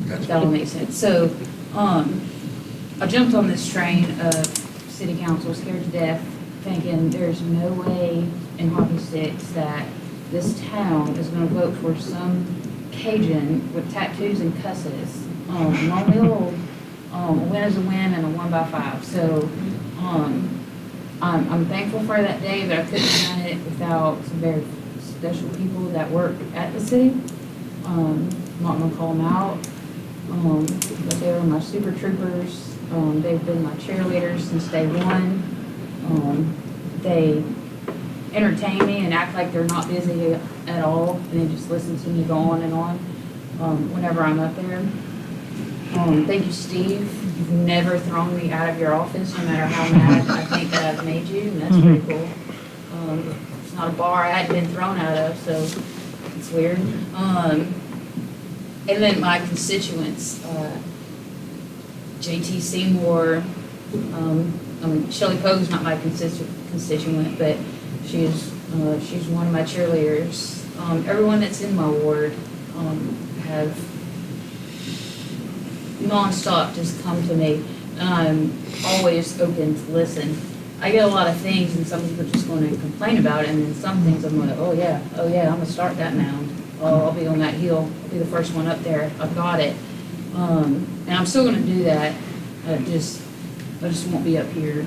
If that all makes sense. So, I jumped on this train of city council, scared to death, thinking there's no way in hockey sticks that this town is gonna vote for some Cajun with tattoos and cusses. Lonely old, a win is a win and a 1x5. So, I'm thankful for that day, but I couldn't have done it without some very special people that work at the city. I'm not gonna call them out, but they were my super troopers. They've been my cheerleaders since day one. They entertain me and act like they're not busy at all, and they just listen to me go on and on whenever I'm up there. Thank you, Steve. You've never thrown me out of your office, no matter how mad I think that I've made you, and that's pretty cool. It's not a bar I hadn't been thrown out of, so it's weird. And then my constituents, JT Seymour, Shelley Pogue's not my constituent, but she's one of my cheerleaders. Everyone that's in my ward have nonstop just come to me, and I'm always open to listen. I get a lot of things, and some people just want to complain about it, and then some things I'm like, oh yeah, I'm gonna start that mound. Oh, I'll be on that hill. I'll be the first one up there. I've got it. And I'm still gonna do that. I just won't be up here.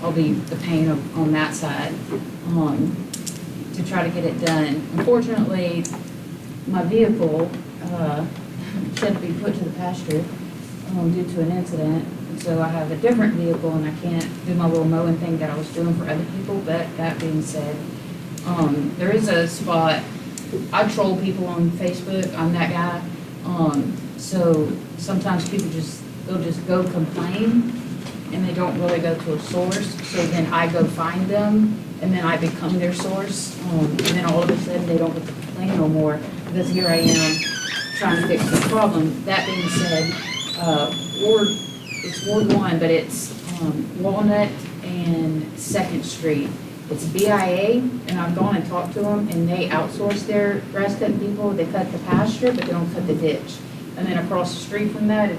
I'll be the pain on that side to try to get it done. Unfortunately, my vehicle had to be put to the pasture due to an incident. And so I have a different vehicle and I can't do my little mowing thing that I was doing for other people. But that being said, there is a spot. I troll people on Facebook. I'm that guy. So sometimes people they'll just go complain and they don't really go to a source. So then I go find them and then I become their source. And then all of a sudden they don't get to complain no more because here I am trying to fix the problem. That being said, it's Ward 1, but it's Walnut and 2nd Street. It's BIA, and I've gone and talked to them, and they outsource their grass cutting people. They cut the pasture, but they don't cut the ditch. And then across the street from that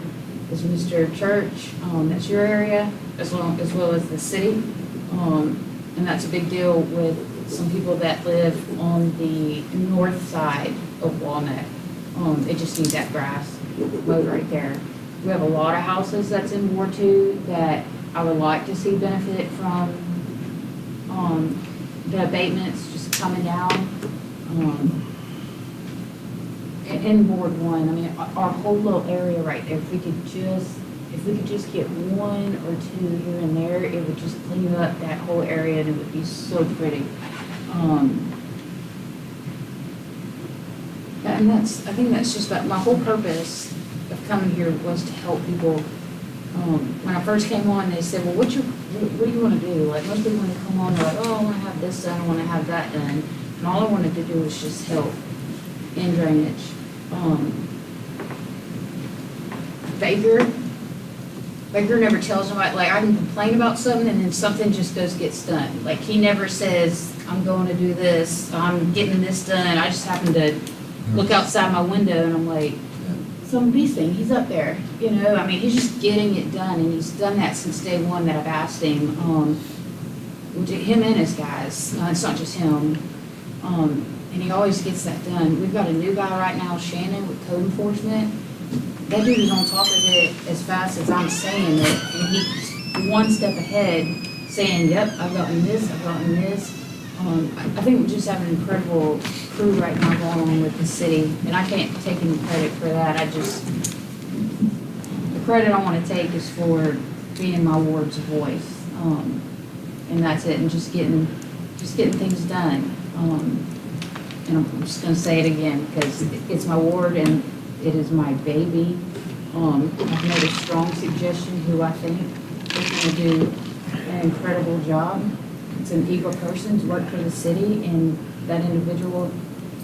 is Mr. Church. That's your area, as well as the city. And that's a big deal with some people that live on the north side of Walnut. They just need that grass mowed right there. We have a lot of houses that's in Ward 2 that I would like to see benefit from the abatements just coming down. In Ward 1, I mean, our whole little area right there, if we could just get 1 or 2 here and there, it would just clean up that whole area and it would be so pretty. And I think that's just about my whole purpose of coming here was to help people. When I first came on, they said, well, what do you want to do? Like, most people when they come on, they're like, oh, I want to have this done, I want to have that done. And all I wanted to do was just help in drainage. Baker never tells nobody, like, I can complain about something and then something just gets done. Like, he never says, I'm going to do this, I'm getting this done. I just happen to look outside my window and I'm like, some beast thing, he's up there, you know? I mean, he's just getting it done, and he's done that since day one that I've asked him. Him and his guys, it's not just him. And he always gets that done. We've got a new guy right now, Shannon, with code enforcement. That dude is on top of it as fast as I'm saying it, and he's one step ahead, saying, yep, I've gotten this, I've gotten this. I think we just have an incredible crew right now going on with the city, and I can't take any credit for that. The credit I want to take is for being my ward's voice. And that's it, and just getting things done. And I'm just gonna say it again, because it's my ward and it is my baby. I've made a strong suggestion who I think is gonna do an incredible job. It's an eager person to work for the city, and that individual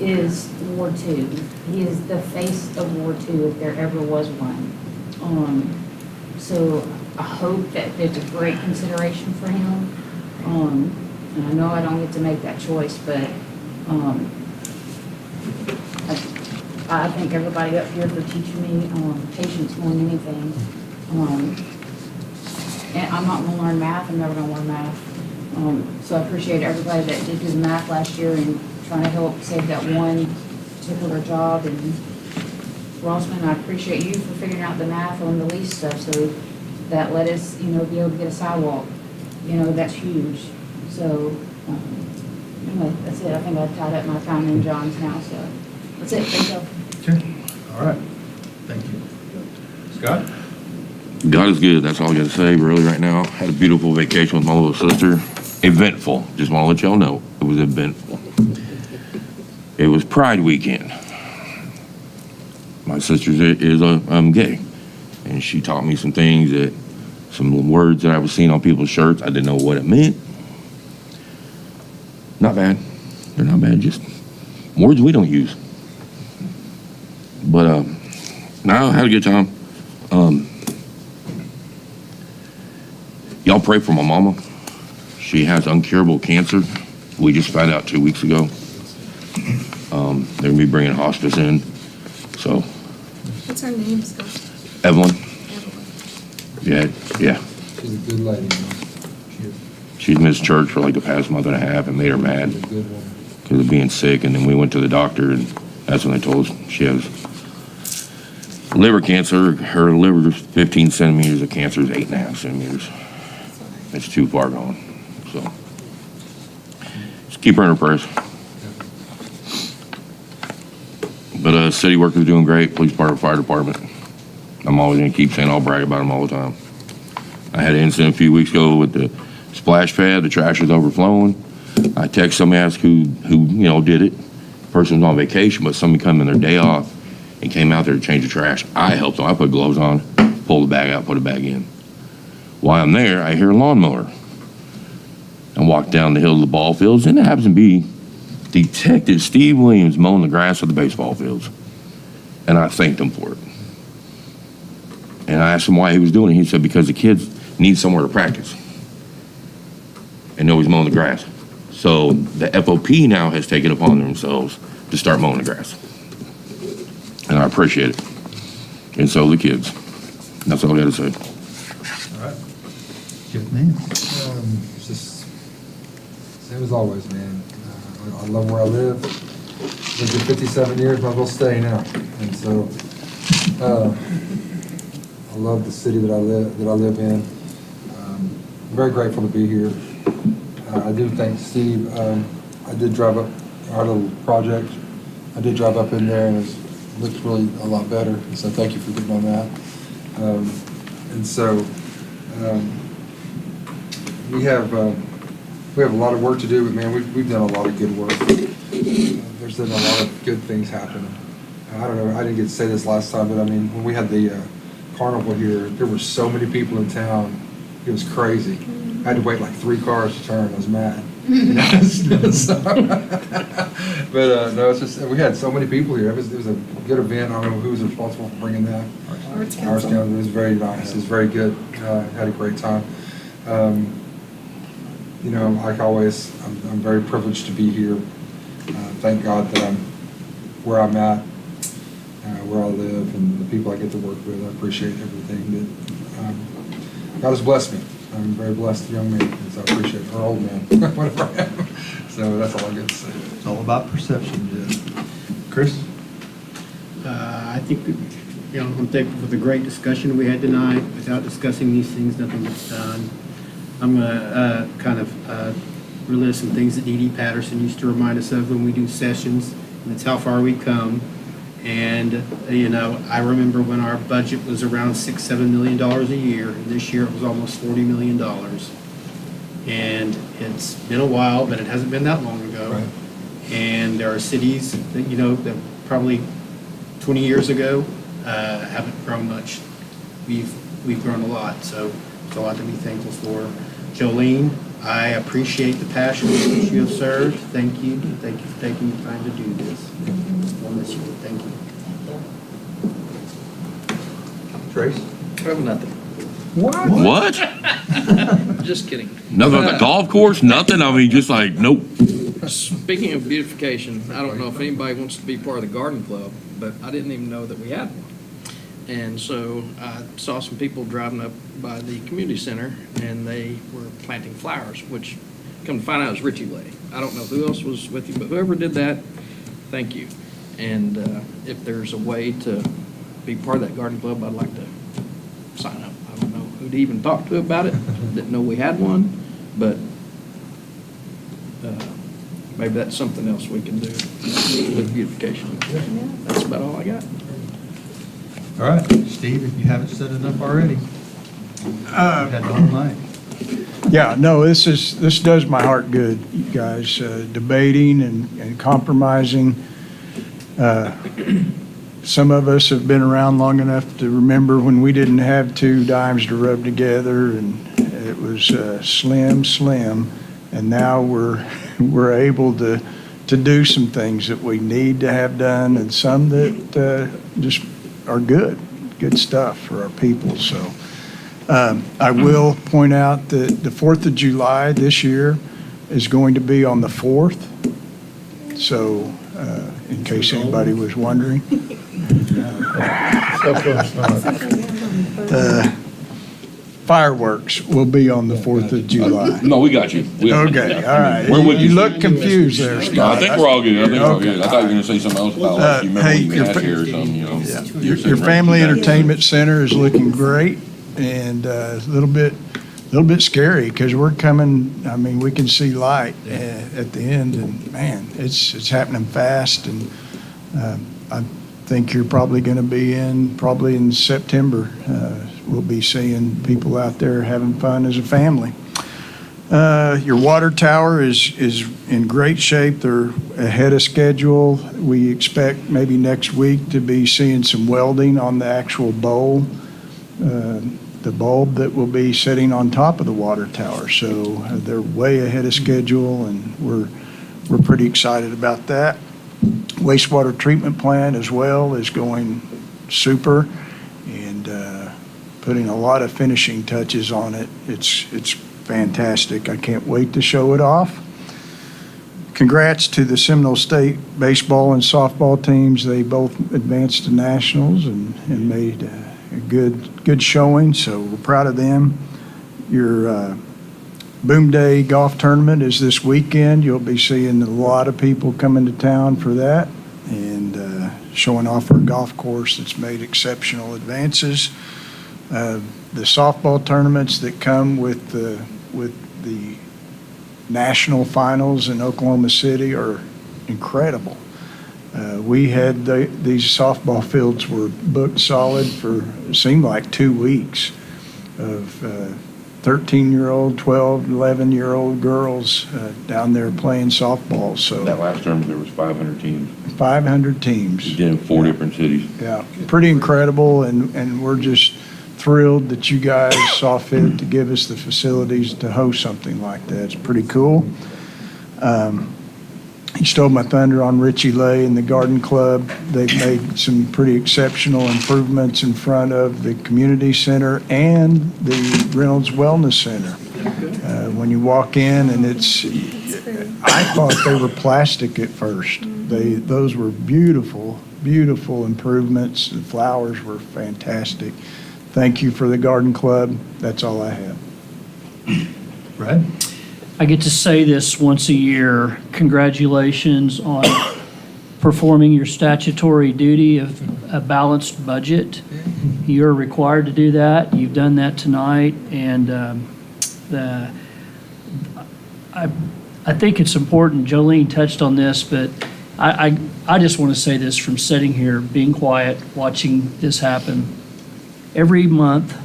is Ward 2. He is the face of Ward 2 if there ever was one. So I hope that there's a great consideration for him. And I know I don't get to make that choice, but I thank everybody up here for teaching me patience more than anything. And I'm not gonna learn math, I'm never gonna learn math. So I appreciate everybody that did do the math last year and trying to help save that one particular job. And Rossman, I appreciate you for figuring out the math on the lease stuff, so that let us, be able to get a sidewalk. That's huge. So, anyway, that's it. I think I've tied up my time in John's now, so that's it. Thank you. Okay, all right. Thank you. Scott? God is good. That's all I got to say really right now. Had a beautiful vacation with my little sister. Eventful. Just want to let y'all know it was eventful. It was Pride weekend. My sister is gay, and she taught me some things some words that I was seeing on people's shirts. I didn't know what it meant. Not bad. They're not bad. Just words we don't use. But no, I had a good time. Y'all pray for my mama. She has incurable cancer. We just found out 2 weeks ago. They're gonna be bringing hospice in. So. What's her name, Scott? Evelyn. Yeah. She's a good lady. She's missed church for like the past month and a half and made her mad She's a good one. because of being sick. And then we went to the doctor, and that's when they told us she has liver cancer. Her liver is 15 centimeters. The cancer is 8.5 centimeters. It's too far gone. So just keep her in her prayers. But city work is doing great. Police department, fire department. I'm always gonna keep saying I'll brag about them all the time. I had an incident a few weeks ago with the splash pad. The trash was overflowing. I text somebody, asked who did it. The person was on vacation, but somebody come in their day off and came out there to change the trash. I helped them. I put gloves on, pulled the bag out, put it back in. While I'm there, I hear a lawnmower. I walk down the hill to the ball fields, and it happens to be Detective Steve Williams mowing the grass of the baseball fields. And I thanked him for it. And I asked him why he was doing it. He said, because the kids need somewhere to practice. And nobody's mowing the grass. So the FOP now has taken upon themselves to start mowing the grass. And I appreciate it. And so the kids. That's all I got to say. All right. Good man. It's just same as always, man. I love where I live. Lived here 57 years, might as well stay now. And so I love the city that I live in. I'm very grateful to be here. I do thank Steve. I did drive up our little project. I did drive up in there, and it looks really a lot better. And so thank you for getting on that. And so we have a lot of work to do, but man, we've done a lot of good work. There's been a lot of good things happening. I don't know, I didn't get to say this last time, but I mean, when we had the carnival here, there were so many people in town. It was crazy. I had to wait like 3 cars to turn. I was mad. But no, it's just, we had so many people here. It was a good event. I don't know who was responsible for bringing that. Ours Council. It was very nice. It was very good. Had a great time. Like always, I'm very privileged to be here. Thank God that I'm where I'm at, where I live, and the people I get to work with. I appreciate everything that God has blessed me. I'm a very blessed young man, and so I appreciate it. Or old man, whatever I am. So that's all I got to say. It's all about perception, Jim. Chris? I think, I'm thankful for the great discussion we had tonight. Without discussing these things, nothing gets done. I'm going to kind of relive some things that Dee Dee Patterson used to remind us of when we do sessions, and it's how far we come. And, I remember when our budget was around $6-7 million a year, and this year it was almost $40 million. And it's been a while, but it hasn't been that long ago. Right. And there are cities that, that probably 20 years ago haven't grown much. We've grown a lot, so it's a lot to be thankful for. Jolene, I appreciate the passion with which you have served. Thank you. Thank you for taking the time to do this. We'll miss you. Thank you. Trace? I have nothing. What? Just kidding. Nothing at the golf course? Nothing? I mean, just like, nope. Speaking of beautification, I don't know if anybody wants to be part of the garden club, but I didn't even know that we had one. And so I saw some people driving up by the community center, and they were planting flowers, which, come to find out, is Richie Lay. I don't know who else was with you, but whoever did that, thank you. And if there's a way to be part of that garden club, I'd like to sign up. I don't know who to even talk to about it. Didn't know we had one, but maybe that's something else we can do with beautification. That's about all I got. All right, Steve, if you haven't set it up already, you've had the whole night. Yeah, no, this does my heart good, you guys, debating and compromising. Some of us have been around long enough to remember when we didn't have two dimes to rub together, and it was slim, and now we're able to do some things that we need to have done, and some that just are good stuff for our people. So I will point out that the 4th of July this year is going to be on the 4th. So in case anybody was wondering. Fireworks will be on the 4th of July. No, we got you. Okay, all right. We're with You you. look confused there, No, I Scott. think we're all good. I think we're all good. Okay. I thought you were gonna say something else about, like, you remember hey, when you your had fa- here or something, you know? Yeah. You're Your sitting family right entertainment center is looking great, and a little bit scary because we're coming. I mean, we can see light at the end, and man, it's happening fast. And I think you're probably going to be probably in September. We'll be seeing people out there having fun as a family. Your water tower is in great shape. They're ahead of schedule. We expect maybe next week to be seeing some welding on the actual bowl, the bulb that will be sitting on top of the water tower. So they're way ahead of schedule, and we're pretty excited about that. Wastewater treatment plant as well is going super, and putting a lot of finishing touches on it. It's fantastic. I can't wait to show it off. Congrats to the Seminole State baseball and softball teams. They both advanced to nationals and made a good showing, so we're proud of them. Your Boom Day golf tournament is this weekend. You'll be seeing a lot of people coming to town for that, and showing off our golf course that's made exceptional advances. The softball tournaments that come with the national finals in Oklahoma City are incredible. We had these softball fields were booked solid for, it seemed like 2 weeks of 13-year-old, 12, 11-year-old girls down there playing softball. So That last term, there was 500 teams. 500 teams. In 4 different cities. Yeah, pretty incredible, and we're just thrilled that you guys saw fit to give us the facilities to host something like that. It's pretty cool. You stole my thunder on Richie Lay and the Garden Club. They've made some pretty exceptional improvements in front of the community center and the Reynolds Wellness Center. When you walk in, and I thought they were plastic at first. Those were beautiful, beautiful improvements. The flowers were fantastic. Thank you for the Garden Club. That's all I have. Brad? I get to say this once a year. Congratulations on performing your statutory duty of a balanced budget. You're required to do that. You've done that tonight, and I think it's important. Jolene touched on this, but I just want to say this from sitting here, being quiet, watching this happen. Every month,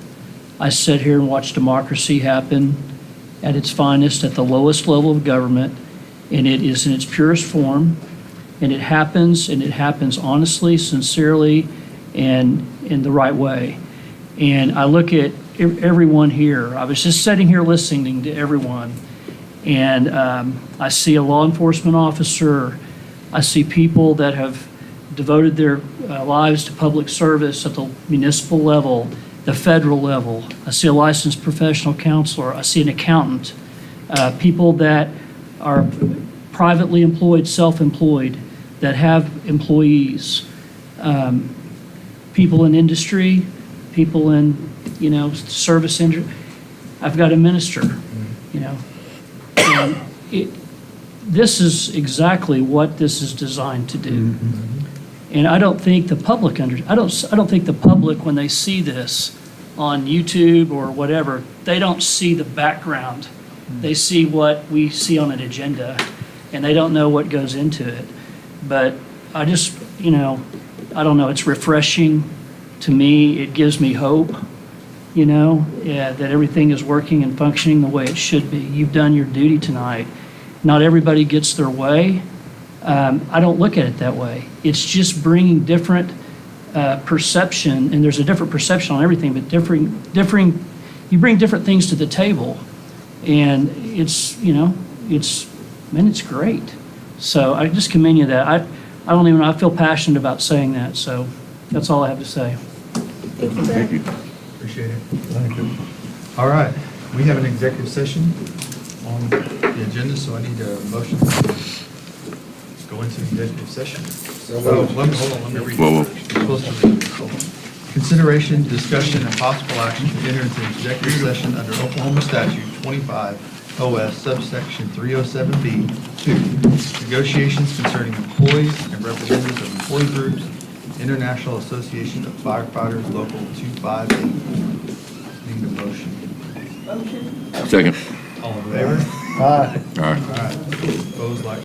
I sit here and watch democracy happen, at its finest, at the lowest level of government, and it is in its purest form, and it happens honestly, sincerely, and in the right way. And I look at everyone here. I was just sitting here listening to everyone, and I see a law enforcement officer. I see people that have devoted their lives to public service at the municipal level, the federal level. I see a licensed professional counselor. I see an accountant, people that are privately employed, self-employed, that have employees, people in industry, people in, service industry. I've got a minister, And this is exactly what this is designed to do. And I don't think the public I don't think the public, when they see this on YouTube or whatever, they don't see the background. They see what we see on an agenda, and they don't know what goes into it. But I just, I don't know, it's refreshing to me. It gives me hope, that everything is working and functioning the way it should be. You've done your duty tonight. Not everybody gets their way. I don't look at it that way. It's just bringing different perception, and there's a different perception on everything, but differing, you bring different things to the table, and it's great. So I just commend you that. I don't even know, I feel passionate about saying that, so that's all I have to say. Thank you. Appreciate it. Thank you. All right, we have an executive session on the agenda, so I need a motion to go into executive session. Hold on, let me read Whoa, it first. You're supposed to read it. Hold on. Consideration, discussion, and possible action to enter into executive session under Oklahoma statute 25 OS subsection 307B 2, negotiations concerning employees and representatives of employee groups, International Association of Firefighters Local 258. Need a motion. Second. All in favor? Aye. All right. All right. Opposed, like